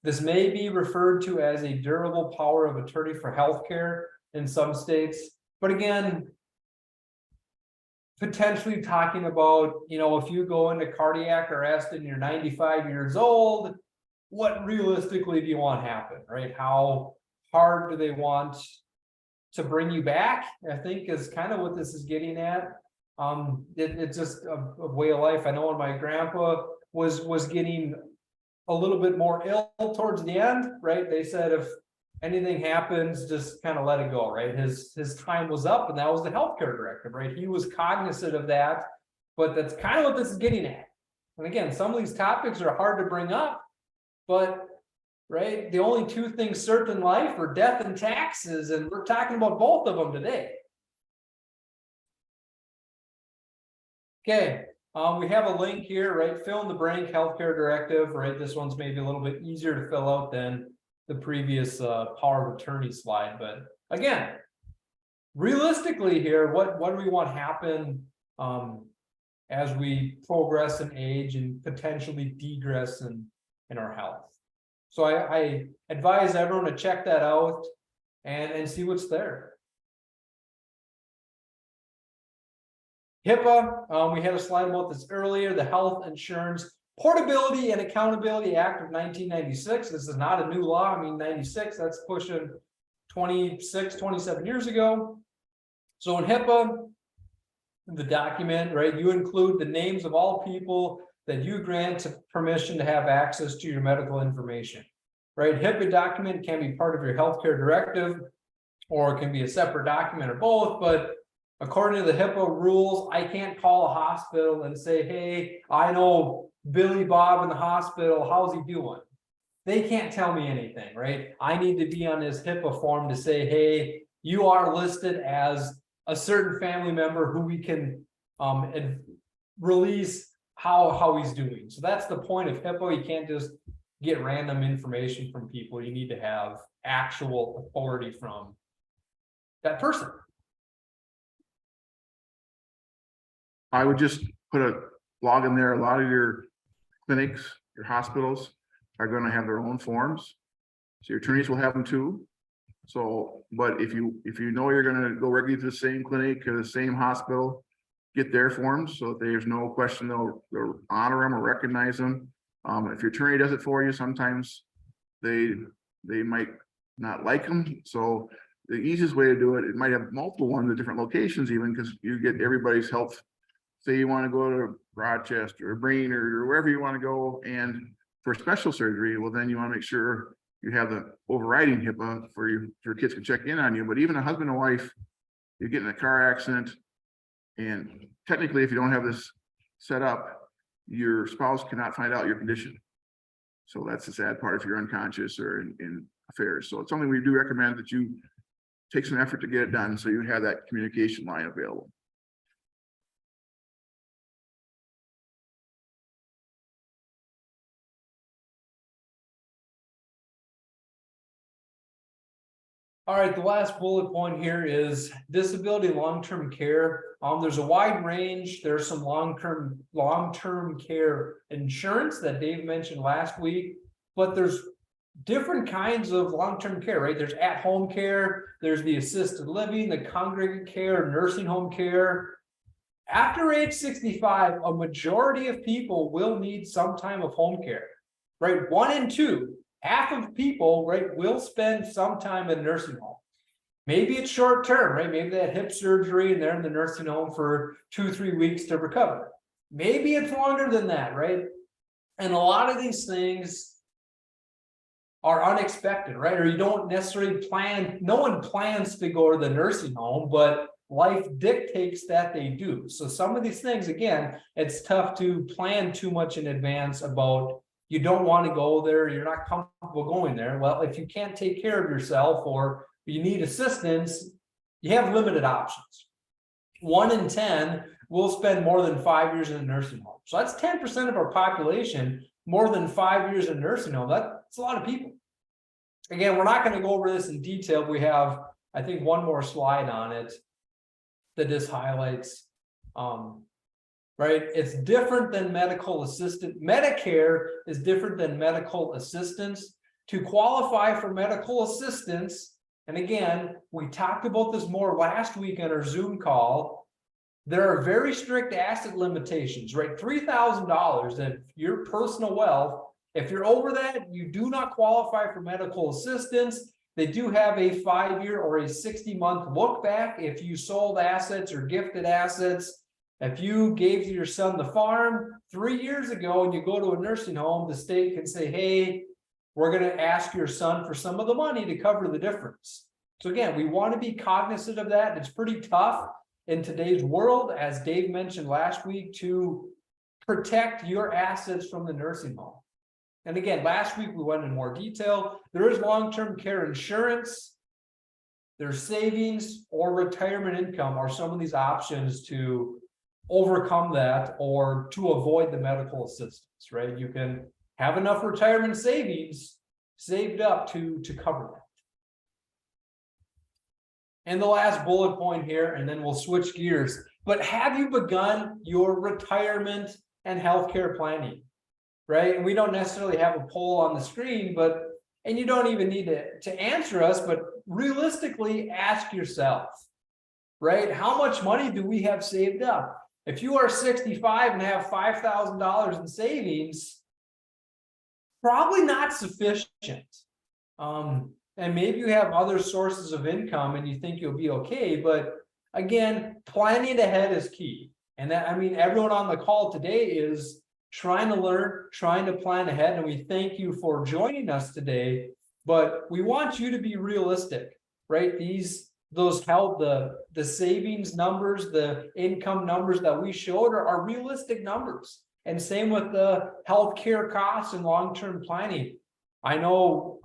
Speaker 2: This may be referred to as a durable power of attorney for healthcare in some states, but again, potentially talking about, you know, if you go into cardiac arrest and you're 95 years old, what realistically do you want to happen, right? How hard do they want to bring you back? I think is kind of what this is getting at. It's just a way of life. I know when my grandpa was getting a little bit more ill towards the end, right? They said if anything happens, just kind of let it go, right? His time was up, and that was the healthcare directive, right? He was cognizant of that, but that's kind of what this is getting at. And again, some of these topics are hard to bring up, but right, the only two things certain in life are death and taxes, and we're talking about both of them today. Okay, we have a link here, right? Fill in the blank healthcare directive, right? This one's maybe a little bit easier to fill out than the previous power of attorney slide. But again, realistically here, what do we want to happen as we progress in age and potentially degress in our health? So I advise everyone to check that out and see what's there. HIPAA, we had a slide about this earlier, the Health Insurance Portability and Accountability Act of 1996. This is not a new law. I mean, 96, that's pushing 27 years ago. So in HIPAA, the document, right, you include the names of all people that you grant permission to have access to your medical information, right? HIPAA document can be part of your healthcare directive, or it can be a separate document, or both. But according to the HIPAA rules, I can't call a hospital and say, hey, I know Billy Bob in the hospital, how's he doing? They can't tell me anything, right? I need to be on this HIPAA form to say, hey, you are listed as a certain family member who we can release how he's doing. So that's the point of HIPAA. You can't just get random information from people. You need to have actual authority from that person.
Speaker 1: I would just put a log in there. A lot of your clinics, your hospitals are going to have their own forms. So your attorneys will have them too. So, but if you know you're going to go regularly to the same clinic or the same hospital, get their forms. So there's no question they'll honor them or recognize them. If your attorney does it for you, sometimes they might not like them. So the easiest way to do it, it might have multiple ones at different locations, even because you get everybody's health. Say you want to go to Rochester or Brainerd or wherever you want to go, and for special surgery, well, then you want to make sure you have the overriding HIPAA for your kids can check in on you. But even a husband and wife, you get in a car accident, and technically, if you don't have this set up, your spouse cannot find out your condition. So that's the sad part if you're unconscious or in affairs. So it's something we do recommend that you take some effort to get it done, so you have that communication line available.
Speaker 2: All right, the last bullet point here is disability long-term care. There's a wide range. There's some long-term care insurance that Dave mentioned last week, but there's different kinds of long-term care, right? There's at-home care, there's the assisted living, the congregate care, nursing home care. After age 65, a majority of people will need some time of home care, right? 1 in 2, half of people, right, will spend some time in nursing home. Maybe it's short term, right? Maybe they had hip surgery and they're in the nursing home for 2-3 weeks to recover. Maybe it's longer than that, right? And a lot of these things are unexpected, right? Or you don't necessarily plan, no one plans to go to the nursing home, but life dictates that they do. So some of these things, again, it's tough to plan too much in advance about, you don't want to go there, you're not comfortable going there. Well, if you can't take care of yourself or you need assistance, you have limited options. 1 in 10 will spend more than 5 years in a nursing home. So that's 10% of our population, more than 5 years in a nursing home. That's a lot of people. Again, we're not going to go over this in detail. We have, I think, one more slide on it that this highlights. Right? It's different than medical assistant. Medicare is different than medical assistance. To qualify for medical assistance, and again, we talked about this more last week on our Zoom call, there are very strict asset limitations, right? $3,000 of your personal wealth. If you're over that, you do not qualify for medical assistance. They do have a 5-year or a 60-month look back if you sold assets or gifted assets. If you gave to your son the farm 3 years ago and you go to a nursing home, the state can say, hey, we're going to ask your son for some of the money to cover the difference. So again, we want to be cognizant of that. It's pretty tough in today's world, as Dave mentioned last week, to protect your assets from the nursing home. And again, last week we went in more detail. There is long-term care insurance. There's savings or retirement income are some of these options to overcome that or to avoid the medical assistance, right? You can have enough retirement savings saved up to cover that. And the last bullet point here, and then we'll switch gears, but have you begun your retirement and healthcare planning, right? And we don't necessarily have a poll on the screen, but, and you don't even need to answer us, but realistically ask yourself, right? How much money do we have saved up? If you are 65 and have $5,000 in savings, probably not sufficient. And maybe you have other sources of income and you think you'll be okay, but again, planning ahead is key. And that, I mean, everyone on the call today is trying to learn, trying to plan ahead, and we thank you for joining us today, but we want you to be realistic, right? Those help, the savings numbers, the income numbers that we showed are realistic numbers. And same with the healthcare costs and long-term planning. I know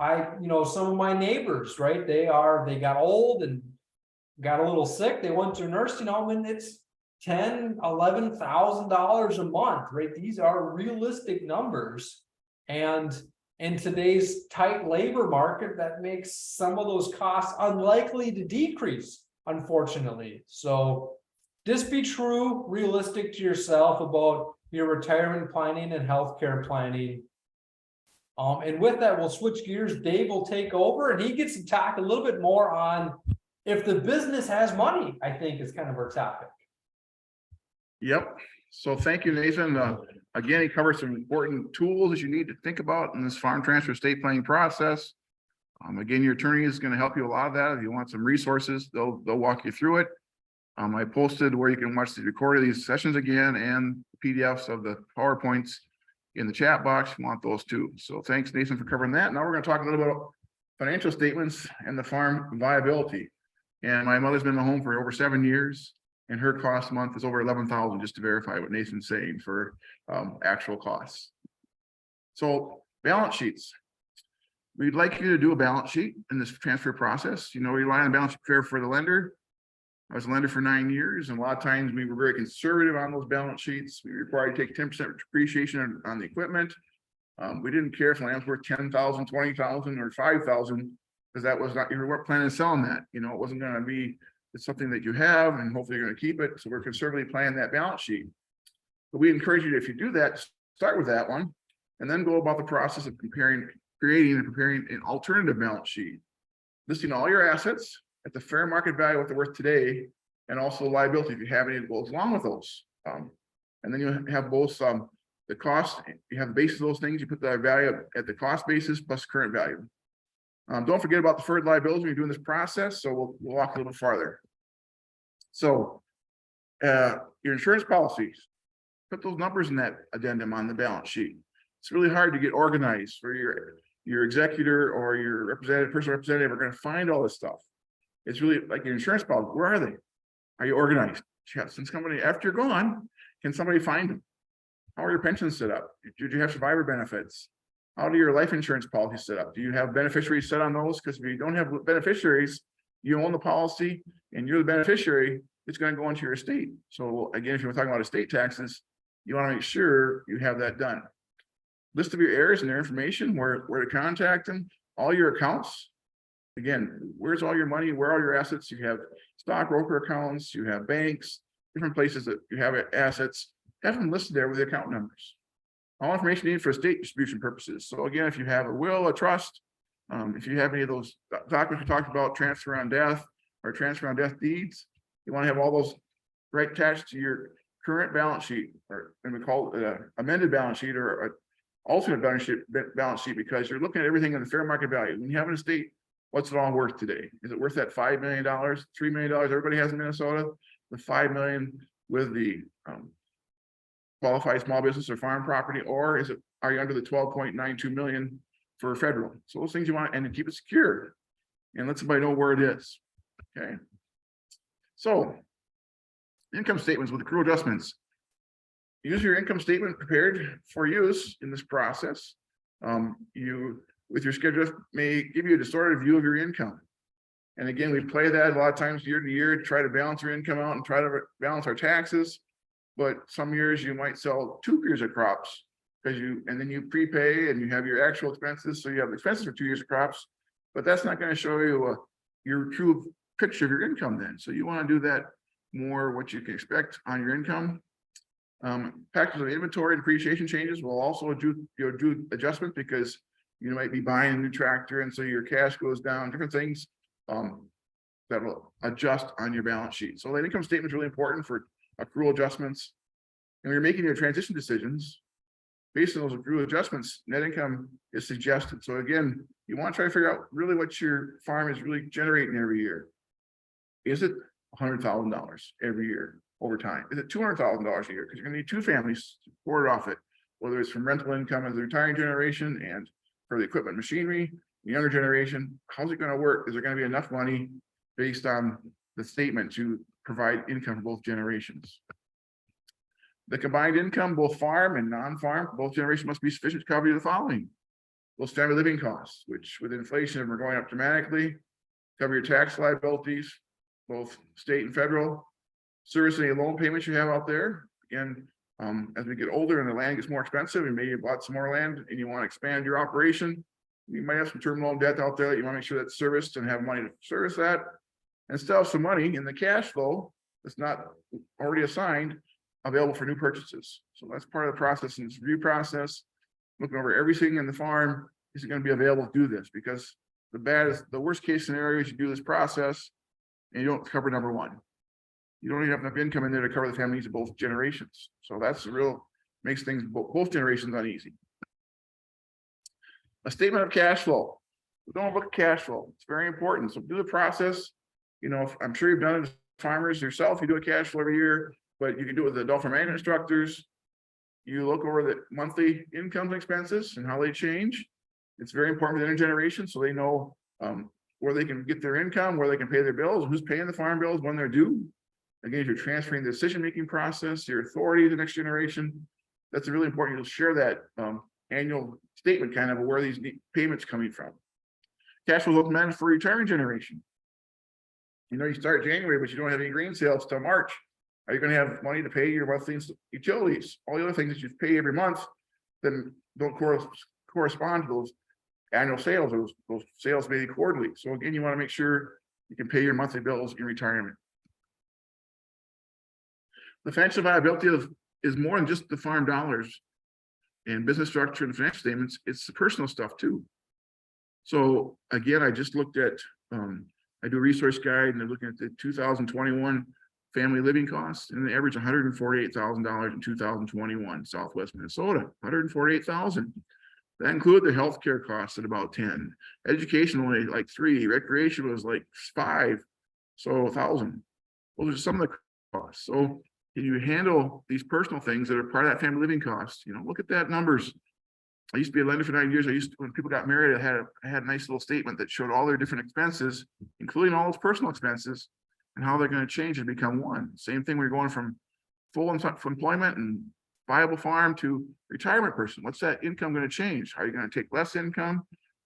Speaker 2: some of my neighbors, right? They got old and got a little sick. They went to a nursing home and it's $10,000, $11,000 a month, right? These are realistic numbers. And in today's tight labor market, that makes some of those costs unlikely to decrease, unfortunately. So just be true, realistic to yourself about your retirement planning and healthcare planning. And with that, we'll switch gears. Dave will take over and he gets to talk a little bit more on if the business has money, I think is kind of our topic.
Speaker 1: Yep. So thank you, Nathan. Again, he covers some important tools that you need to think about in this farm transfer estate planning process. Again, your attorney is going to help you a lot of that. If you want some resources, they'll walk you through it. I posted where you can watch the recording of these sessions again and PDFs of the PowerPoints in the chat box. You want those too. So thanks, Nathan, for covering that. Now we're going to talk a little bit about financial statements and the farm viability. And my mother's been in the home for over 7 years, and her cost a month is over $11,000, just to verify what Nathan's saying for actual costs. So balance sheets. We'd like you to do a balance sheet in this transfer process. You know, we rely on a balance sheet prepare for the lender. I was a lender for 9 years, and a lot of times we were very conservative on those balance sheets. We required to take 10% depreciation on the equipment. We didn't care if land was worth $10,000, $20,000, or $5,000. because that was not, you weren't planning on selling that, you know, it wasn't gonna be, it's something that you have and hopefully you're gonna keep it. So we're conservatively planning that balance sheet. But we encourage you to, if you do that, start with that one and then go about the process of creating and preparing an alternative balance sheet, listing all your assets at the fair market value, what they're worth today, and also liability if you have any that goes along with those. And then you have both the cost, you have the base of those things, you put the value at the cost basis plus current value. Don't forget about deferred liabilities when you're doing this process. So we'll walk a little farther. So your insurance policies, put those numbers in that addendum on the balance sheet. It's really hard to get organized for your executor or your representative, personal representative are going to find all this stuff. It's really like your insurance policy. Where are they? Are you organized? Since somebody, after you're gone, can somebody find them? How are your pensions set up? Did you have survivor benefits? How do your life insurance policies set up? Do you have beneficiaries set on those? Because if you don't have beneficiaries, you own the policy and you're the beneficiary, it's going to go into your estate. So again, if you're talking about estate taxes, you want to make sure you have that done. List of your heirs and their information, where to contact them, all your accounts. Again, where's all your money? Where are all your assets? You have stockbroker accounts, you have banks, different places that you have assets. Have them listed there with the account numbers. All information needed for estate distribution purposes. So again, if you have a will, a trust, if you have any of those documents we talked about, transfer on death or transfer on death deeds, you want to have all those right attached to your current balance sheet, or and we call it an amended balance sheet or an alternate balance sheet, because you're looking at everything in the fair market value. When you have an estate, what's it all worth today? Is it worth that $5 million, $3 million everybody has in Minnesota? The $5 million with the qualified small business or farm property, or are you under the 12.92 million for federal? So those things you want, and to keep it secure and let somebody know where it is. Okay. So income statements with accrual adjustments. Use your income statement prepared for use in this process. You, with your schedule, may give you a distorted view of your income. And again, we play that a lot of times year to year to try to balance your income out and try to balance our taxes. But some years you might sell 2 years of crops and then you prepay and you have your actual expenses. So you have expenses for 2 years of crops, but that's not going to show you your true picture of your income then. So you want to do that more what you can expect on your income. Packages of inventory depreciation changes will also do adjustments, because you might be buying a new tractor and so your cash goes down, different things that will adjust on your balance sheet. So that income statement is really important for accrual adjustments. And when you're making your transition decisions, based on those accrual adjustments, net income is suggested. So again, you want to try to figure out really what your farm is really generating every year. Is it $100,000 every year over time? Is it $200,000 a year? Because you're going to need 2 families supported off it, whether it's from rental income as the retiring generation and for the equipment machinery, the younger generation. How's it going to work? Is there going to be enough money based on the statement to provide income for both generations? The combined income, both farm and non-farm, both generations must be sufficient to cover the following: those family living costs, which with inflation are going up dramatically, cover your tax liabilities, both state and federal, service any loan payments you have out there. Again, as we get older and the land gets more expensive, and maybe you bought some more land and you want to expand your operation, you might have some term loan debt out there that you want to make sure that's serviced and have money to service that, and still have some money in the cash flow that's not already assigned available for new purchases. So that's part of the process in this review process, looking over everything in the farm. Is it going to be available to do this? Because the worst case scenario is you do this process and you don't cover number one. You don't even have enough income in there to cover the family needs of both generations. So that's the real, makes things both generations uneasy. A statement of cash flow. Don't look at cash flow. It's very important. So do the process. You know, I'm sure you've done it as farmers yourself. You do a cash flow every year, but you can do it with the adult farm management instructors. You look over the monthly income and expenses and how they change. It's very important for the intergeneration, so they know where they can get their income, where they can pay their bills, who's paying the farm bills, when they're due. Again, if you're transferring the decision-making process, your authority to the next generation, that's really important. You'll share that annual statement kind of where these payments coming from. Cash flow is managed for retiring generation. You know, you start January, but you don't have any grain sales till March. Are you going to have money to pay your monthly utilities? All the other things that you pay every month then don't correspond to those annual sales, those sales may be quarterly. So again, you want to make sure you can pay your monthly bills in retirement. The financial viability is more than just the farm dollars and business structure and financial statements. It's the personal stuff too. So again, I just looked at, I do a resource guide and they're looking at the 2021 family living costs, and they average $148,000 in 2021, Southwest Minnesota, $148,000. That included the healthcare costs at about 10, education only like 3, recreation was like 5, so 1,000. Those are some of the costs. So can you handle these personal things that are part of that family living cost? You know, look at that numbers. I used to be a lender for 9 years. When people got married, I had a nice little statement that showed all their different expenses, including all those personal expenses, and how they're going to change and become one. Same thing when you're going from full employment and viable farm to retirement person. What's that income going to change? Are you going to take less income?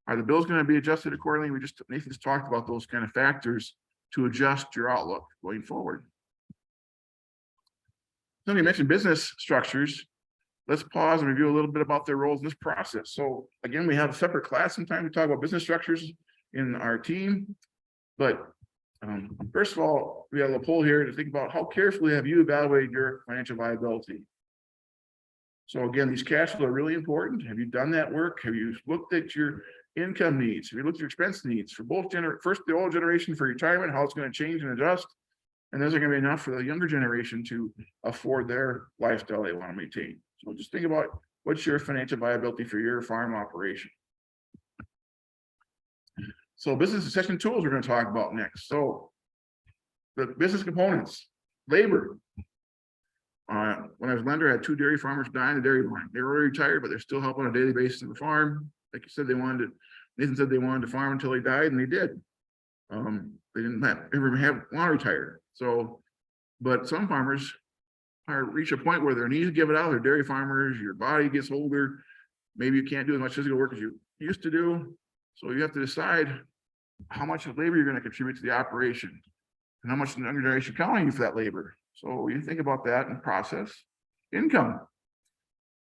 Speaker 1: Are the bills going to be adjusted accordingly? Nathan just talked about those kind of factors to adjust your outlook going forward. Somebody mentioned business structures. Let's pause and review a little bit about their roles in this process. So again, we have a separate class sometimes we talk about business structures in our team, but first of all, we have a poll here to think about how carefully have you evaluated your financial viability. So again, these cash flows are really important. Have you done that work? Have you looked at your income needs? Have you looked at your expense needs for both first the old generation for retirement, how it's going to change and adjust? And those are going to be enough for the younger generation to afford their lifestyle they want to maintain. So just think about what's your financial viability for your farm operation. So business succession tools we're going to talk about next. So the business components, labor. When I was a lender, I had 2 dairy farmers die in the dairy barn. They were already retired, but they're still helping on a daily basis in the farm. Like you said, Nathan said they wanted to farm until they died, and they did. They didn't want to retire. So, but some farmers reach a point where their knees give it out. They're dairy farmers. Your body gets older. Maybe you can't do as much physical work as you used to do. So you have to decide how much of labor you're going to contribute to the operation and how much the younger generation counting you for that labor. So you think about that and process. Income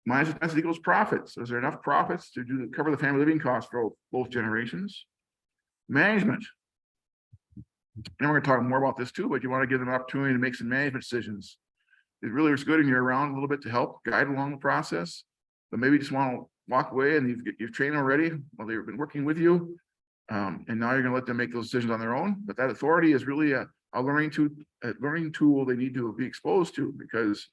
Speaker 1: minus expenses equals profits. Is there enough profits to cover the family living costs for both generations? Management. And we're going to talk more about this too, but you want to give them an opportunity to make some management decisions. It really is good and you're around a little bit to help guide along the process, but maybe you just want to walk away and you've trained them already while they've been working with you. And now you're going to let them make those decisions on their own. But that authority is really a learning tool they need to be exposed to, because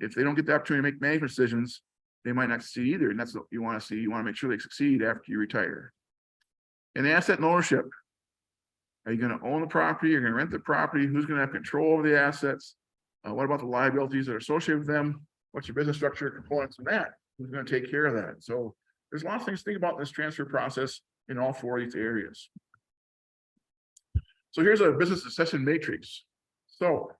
Speaker 1: if they don't get the opportunity to make management decisions, they might not succeed either. And that's what you want to see. You want to make sure they succeed after you retire. And asset and ownership. Are you going to own the property? You're going to rent the property? Who's going to have control over the assets? What about the liabilities that are associated with them? What's your business structure components of that? Who's going to take care of that? So there's lots of things to think about in this transfer process in all 4 of these areas. So here's a business succession matrix. So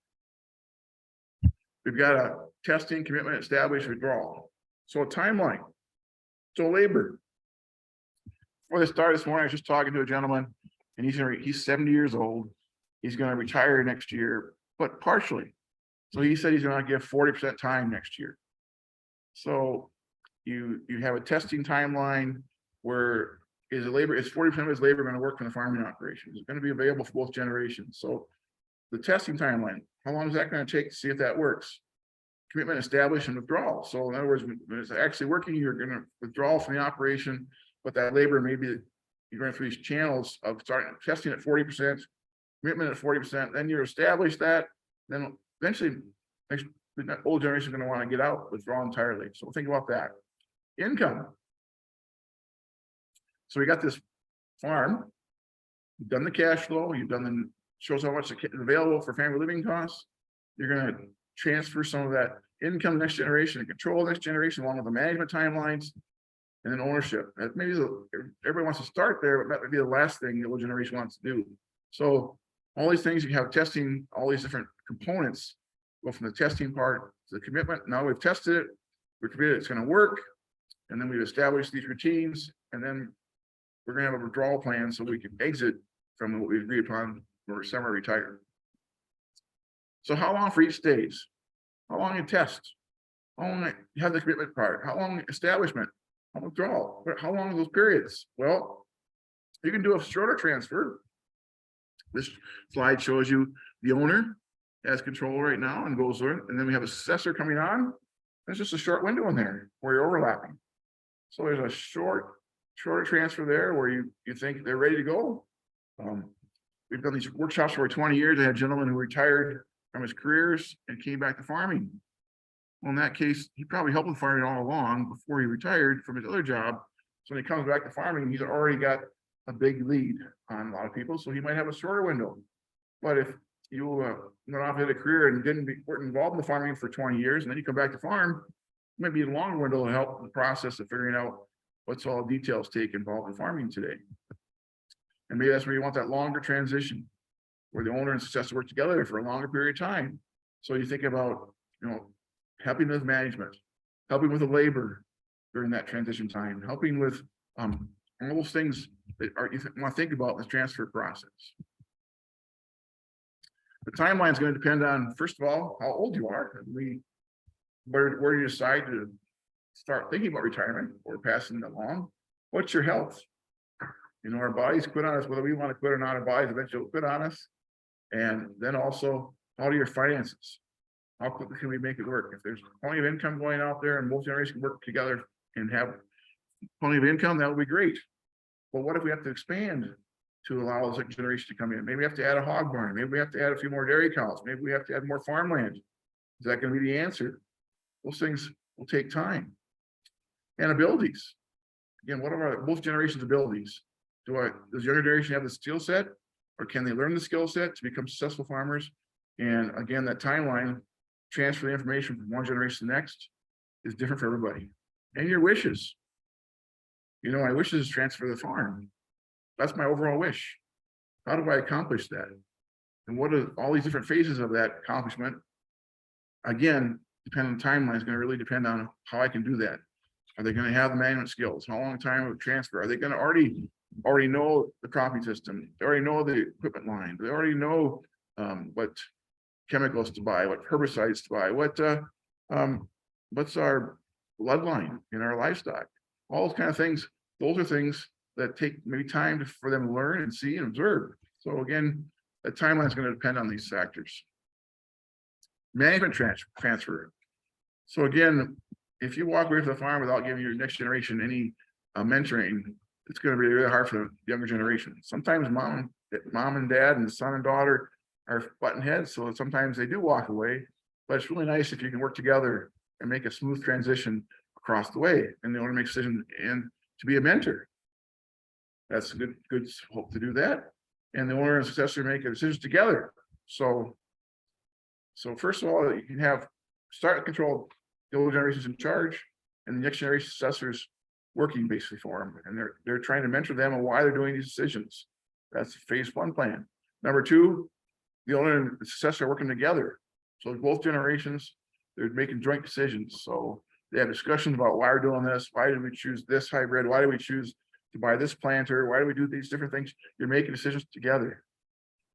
Speaker 1: we've got a testing, commitment, establish, withdrawal. So a timeline. So labor. Before they started this morning, I was just talking to a gentleman, and he's 70 years old. He's going to retire next year, but partially. So he said he's going to give 40% time next year. So you have a testing timeline where is 40% of his labor going to work for the farming operation? Is it going to be available for both generations? So the testing timeline, how long is that going to take to see if that works? Commitment, establish, and withdrawal. So in other words, when it's actually working, you're going to withdraw from the operation, but that labor maybe you're going through these channels of starting testing at 40%, commitment at 40%, then you establish that, then eventually the old generation is going to want to get out, withdraw entirely. So think about that. Income. So we got this farm, you've done the cash flow, shows how much is available for family living costs. You're going to transfer some of that income next generation and control next generation along with the management timelines, and then ownership. Maybe everybody wants to start there, but that would be the last thing the old generation wants to do. So all these things, you have testing, all these different components, go from the testing part to the commitment. Now we've tested it, we're committed it's going to work, and then we've established these routines, and then we're going to have a withdrawal plan so we can exit from what we agreed upon when we're semi-retired. So how long for each stage? How long you test? How long you have the commitment part? How long establishment? Withdrawal, how long are those periods? Well, you can do a shorter transfer. This slide shows you the owner has control right now and goes there, and then we have a successor coming on. There's just a short window in there where you're overlapping. So there's a shorter transfer there where you think they're ready to go. We've done these workshops for over 20 years. I had gentlemen who retired from his careers and came back to farming. Well, in that case, he probably helped with farming all along before he retired from his other job. So when he comes back to farming, he's already got a big lead on a lot of people. So he might have a shorter window. But if you went off in a career and weren't involved in the farming for 20 years, and then you come back to farm, it might be a longer window to help the process of figuring out what's all the details take involved in farming today. And maybe that's where you want that longer transition, where the owner and successor work together for a longer period of time. So you think about, helping with management, helping with the labor during that transition time, helping with all those things that you want to think about in the transfer process. The timeline is going to depend on, first of all, how old you are. Where you decide to start thinking about retirement or passing it along. What's your health? Our bodies quit on us, whether we want to quit or not, our bodies eventually will quit on us. And then also, how do your finances? How quickly can we make it work? If there's plenty of income going out there and both generations work together and have plenty of income, that would be great. But what if we have to expand to allow the second generation to come in? Maybe we have to add a hog barn. Maybe we have to add a few more dairy cows. Maybe we have to add more farmland. Is that going to be the answer? Those things will take time. And abilities. Again, what are both generations' abilities? Does younger generation have the skill set, or can they learn the skill set to become successful farmers? And again, that timeline, transfer the information from one generation to the next, is different for everybody. And your wishes. My wishes is transfer the farm. That's my overall wish. How do I accomplish that? And what are all these different phases of that accomplishment? Again, depending on the timeline, is going to really depend on how I can do that. Are they going to have the management skills? How long time of transfer? Are they going to already know the cropping system? They already know the equipment line. They already know what chemicals to buy, what herbicides to buy, what's our bloodline in our livestock? All those kind of things. Those are things that take maybe time for them to learn and see and observe. So again, the timeline is going to depend on these factors. Management transfer. So again, if you walk away from the farm without giving your next generation any mentoring, it's going to be really hard for the younger generation. Sometimes mom and dad and son and daughter are button heads, so sometimes they do walk away. But it's really nice if you can work together and make a smooth transition across the way, and the owner makes decisions and to be a mentor. That's a good hope to do that, and the owner and successor make a decision together. So first of all, you can have start control. The old generation's in charge, and the next generation successors working basically for them, and they're trying to mentor them on why they're doing these decisions. That's phase one plan. Number two, the owner and the successor are working together. So both generations, they're making joint decisions. So they have discussions about why we're doing this. Why did we choose this hybrid? Why did we choose to buy this planter? Why do we do these different things? You're making decisions together.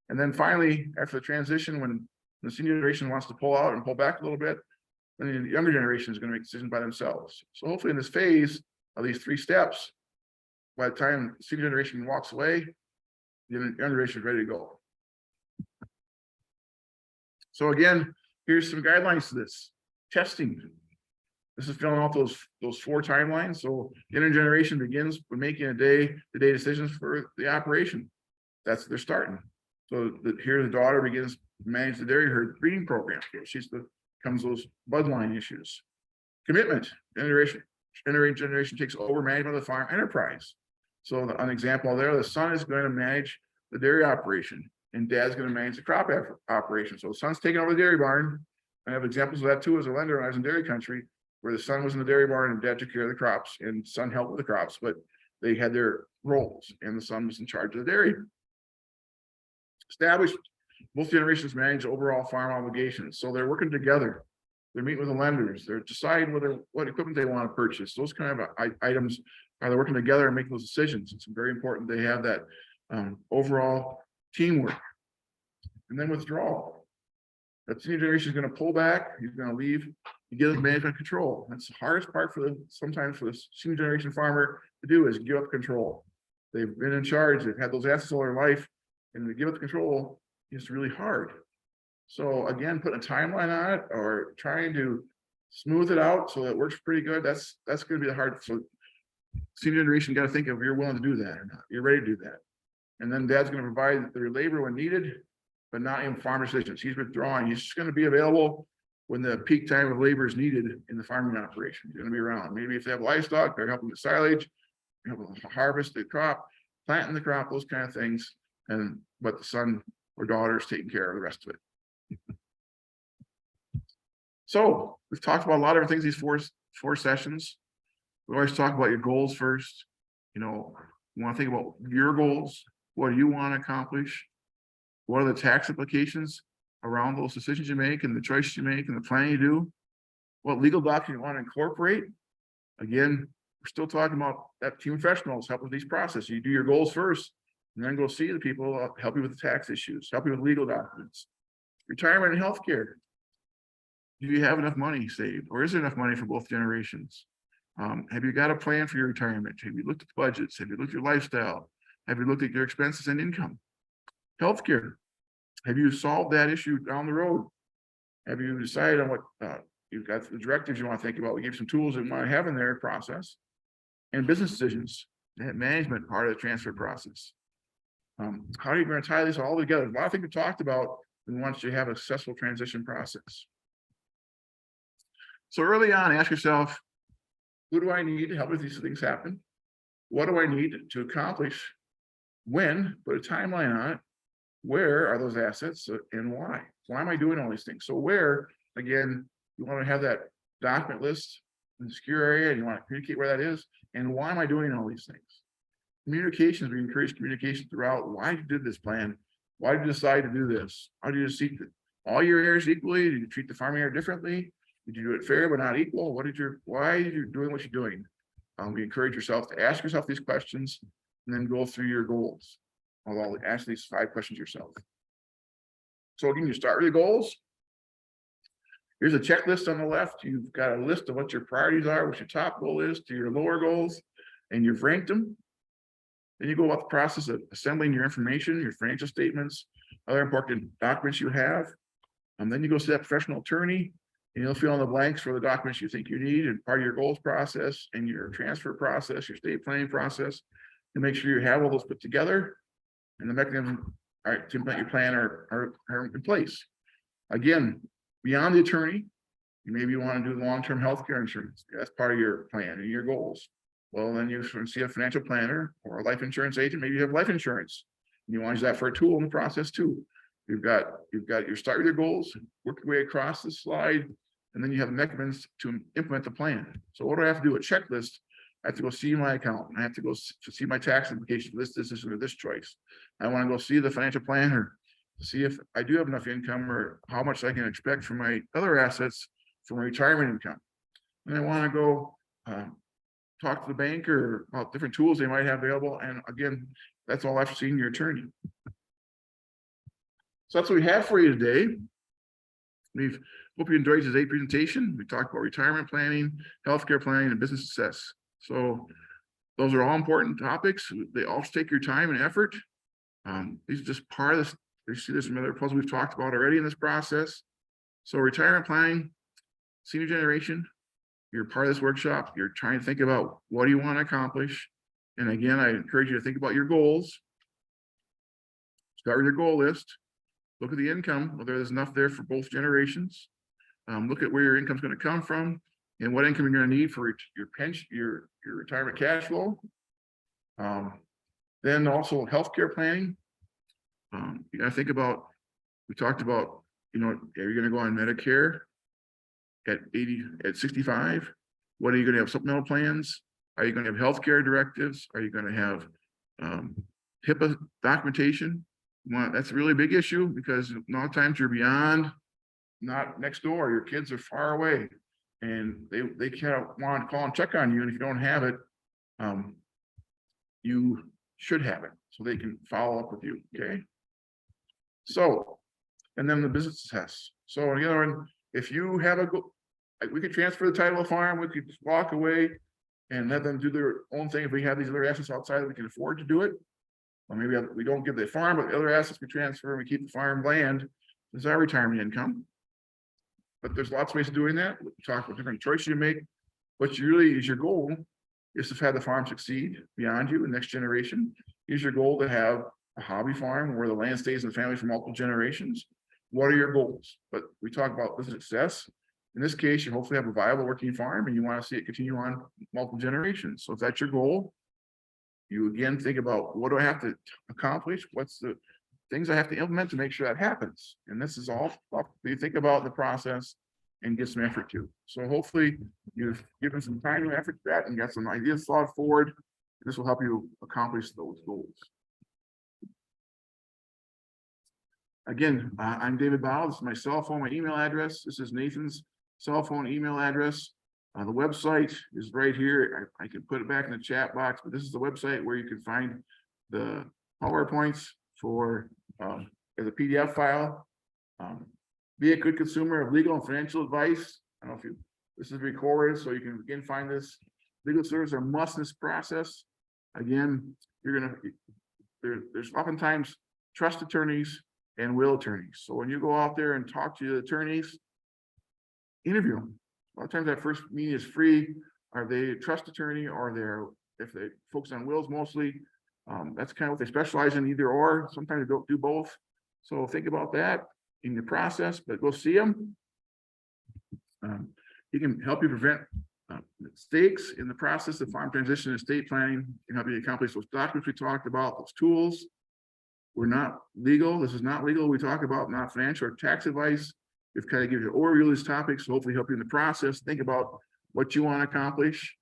Speaker 1: And then finally, after the transition, when the senior generation wants to pull out and pull back a little bit, then the younger generation is going to make decisions by themselves. So hopefully in this phase of these three steps, by the time the senior generation walks away, the younger generation is ready to go. So again, here's some guidelines to this. Testing. This is filling out those four timelines. So the intergeneration begins with making day-to-day decisions for the operation. That's they're starting. So here the daughter begins to manage the dairy herd breeding program. Comes those bloodline issues. Commitment. Intergeneration takes over management of the farm enterprise. So an example there, the son is going to manage the dairy operation, and dad's going to manage the crop operation. So the son's taking over the dairy barn. I have examples of that too as a lender when I was in dairy country, where the son was in the dairy barn and dad took care of the crops, and son helped with the crops, but they had their roles, and the son was in charge of the dairy. Established, both generations manage overall farm obligations, so they're working together. They're meeting with the lenders. They're deciding what equipment they want to purchase. Those kind of items are they working together and making those decisions. It's very important they have that overall teamwork. And then withdrawal. That senior generation is going to pull back. He's going to leave You give them management control. That's the hardest part sometimes for the senior generation farmer to do, is give up control. They've been in charge, they've had those assets all their life, and to give up the control is really hard. So again, putting a timeline on it or trying to smooth it out so that it works pretty good, that's going to be the hard. So senior generation got to think of, you're willing to do that or not, you're ready to do that. And then dad's going to provide their labor when needed, but not in farm decisions. He's withdrawing. He's just going to be available when the peak time of labor is needed in the farming operation. He's going to be around. Maybe if they have livestock, they're helping with silage, harvest the crop, planting the crop, those kind of things. But the son or daughter is taking care of the rest of it. So we've talked about a lot of things these four sessions. We always talk about your goals first. You want to think about your goals. What do you want to accomplish? What are the tax implications around those decisions you make and the choices you make and the plan you do? What legal document you want to incorporate? Again, we're still talking about that team of professionals help with these processes. You do your goals first, and then go see the people, help you with the tax issues, help you with legal documents. Retirement and healthcare. Do you have enough money saved, or is there enough money for both generations? Have you got a plan for your retirement? Have you looked at the budgets? Have you looked at your lifestyle? Have you looked at your expenses and income? Healthcare. Have you solved that issue down the road? Have you decided on what you've got the directives you want to think about? We give some tools that you want to have in their process. And business decisions, that management part of the transfer process. How are you going to tie this all together? A lot of things we talked about. We want you to have a successful transition process. So early on, ask yourself, who do I need to help with these things happen? What do I need to accomplish? When? Put a timeline on it. Where are those assets and why? Why am I doing all these things? So where, again, you want to have that document list in the secure area, and you want to communicate where that is. And why am I doing all these things? Communications, we encourage communication throughout. Why you did this plan? Why did you decide to do this? How do you see all your areas equally? Did you treat the farming area differently? Did you do it fair but not equal? Why are you doing what you're doing? We encourage yourself to ask yourself these questions and then go through your goals. Although ask these 5 questions yourself. So again, you start with your goals. Here's a checklist on the left. You've got a list of what your priorities are, what your top goal is to your lower goals, and you've ranked them. Then you go about the process of assembling your information, your financial statements, other important documents you have. And then you go see that professional attorney, and you'll fill in the blanks for the documents you think you need and part of your goals process and your transfer process, your estate planning process, to make sure you have all those put together and the mechanism to implement your plan are in place. Again, beyond the attorney, you maybe want to do long-term healthcare insurance. That's part of your plan and your goals. Well, then you see a financial planner or a life insurance agent. Maybe you have life insurance. And you want to use that for a tool in the process too. You've got your start with your goals, work your way across the slide, and then you have mechanisms to implement the plan. So what do I have to do? A checklist. I have to go see my accountant. I have to go see my tax implication for this, or this choice. I want to go see the financial planner to see if I do have enough income or how much I can expect from my other assets from retirement income. And I want to go talk to the banker about different tools they might have available. And again, that's all after seeing your attorney. So that's what we have for you today. Hope you enjoyed today's presentation. We talked about retirement planning, healthcare planning, and business success. So those are all important topics. They all take your time and effort. These are just part of this. You see there's some other puzzles we've talked about already in this process. So retirement planning, senior generation, you're part of this workshop. You're trying to think about what do you want to accomplish. And again, I encourage you to think about your goals. Start with your goal list. Look at the income, whether there's enough there for both generations. Look at where your income is going to come from and what income you're going to need for your pension, your retirement cash flow. Then also healthcare planning. You got to think about, we talked about, are you going to go on Medicare at 65? What are you going to have supplemental plans? Are you going to have healthcare directives? Are you going to have HIPAA documentation? That's a really big issue because a lot of times you're beyond, not next door, your kids are far away and they kind of want to call and check on you. And if you don't have it, you should have it so they can follow up with you. Okay. So, and then the business tests. So again, if you have we could transfer the title of farm, we could just walk away and let them do their own thing. If we have these other assets outside that we can afford to do it. Or maybe we don't give the farm, but the other assets we transfer and we keep the farm land. This is our retirement income. But there's lots of ways of doing that. We talk about different choices you make. What really is your goal is to have the farm succeed beyond you, the next generation. Is your goal to have a hobby farm where the land stays in the family for multiple generations? What are your goals? But we talk about business success. In this case, you hopefully have a viable working farm and you want to see it continue on multiple generations. So if that's your goal, you again think about what do I have to accomplish? What's the things I have to implement to make sure that happens? And this is all stuff you think about the process and get some effort to. So hopefully you've given some time and effort to that and got some ideas thought forward. This will help you accomplish those goals. Again, I'm David Bowell. This is my cell phone, my email address. This is Nathan's cell phone, email address. The website is right here. I can put it back in the chat box, but this is the website where you can find the PowerPoints for as a PDF file. Be a good consumer of legal and financial advice. I don't know if this is recorded, so you can again find this. Legal services are must in this process. Again, there's oftentimes trust attorneys and will attorneys. So when you go out there and talk to the attorneys, interview them. A lot of times that first meeting is free. Are they a trust attorney or if they focus on wills mostly? That's kind of what they specialize in, either or. Sometimes they don't do both. So think about that in the process, but go see them. He can help you prevent mistakes in the process of farm transition and estate planning, and help you accomplish those documents we talked about, those tools. We're not legal. This is not legal. We talk about not financial or tax advice. We've kind of given you an overview of these topics, so hopefully help you in the process. Think about what you want to accomplish.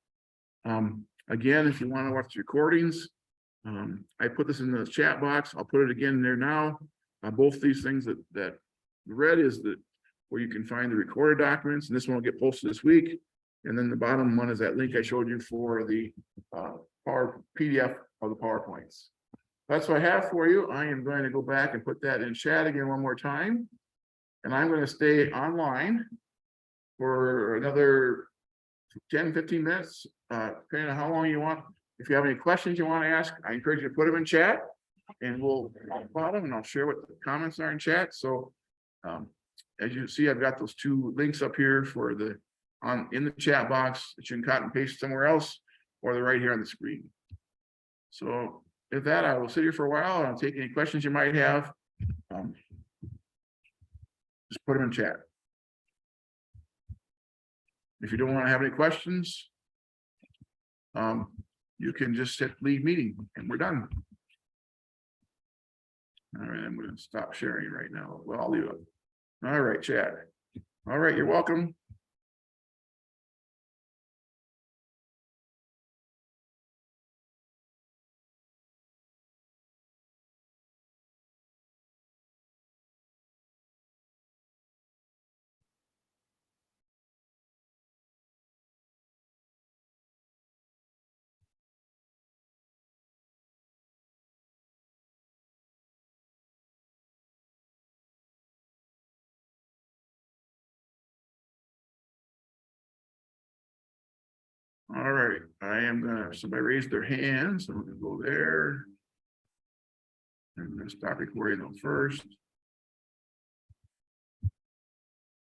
Speaker 1: Again, if you want to watch the recordings, I put this in the chat box. I'll put it again there now. Both these things that read is where you can find the recorded documents, and this one will get posted this week. And then the bottom one is that link I showed you for the PDF of the PowerPoints. That's what I have for you. I am going to go back and put that in chat again one more time. And I'm going to stay online for another 10, 15 minutes, depending on how long you want. If you have any questions you want to ask, I encourage you to put them in chat and we'll talk about them, and I'll share what the comments are in chat. So as you see, I've got those two links up here for in the chat box that you can cut and paste somewhere else, or they're right here on the screen. So with that, I will sit here for a while and I'll take any questions you might have. Just put them in chat. If you don't want to have any questions, you can just hit leave meeting and we're done. All right, I'm going to stop sharing right now. Well, I'll leave it. All right, chat. All right, you're welcome. All right, I am gonna, somebody raised their hands, so I'm gonna go there. I'm gonna stop recording them first.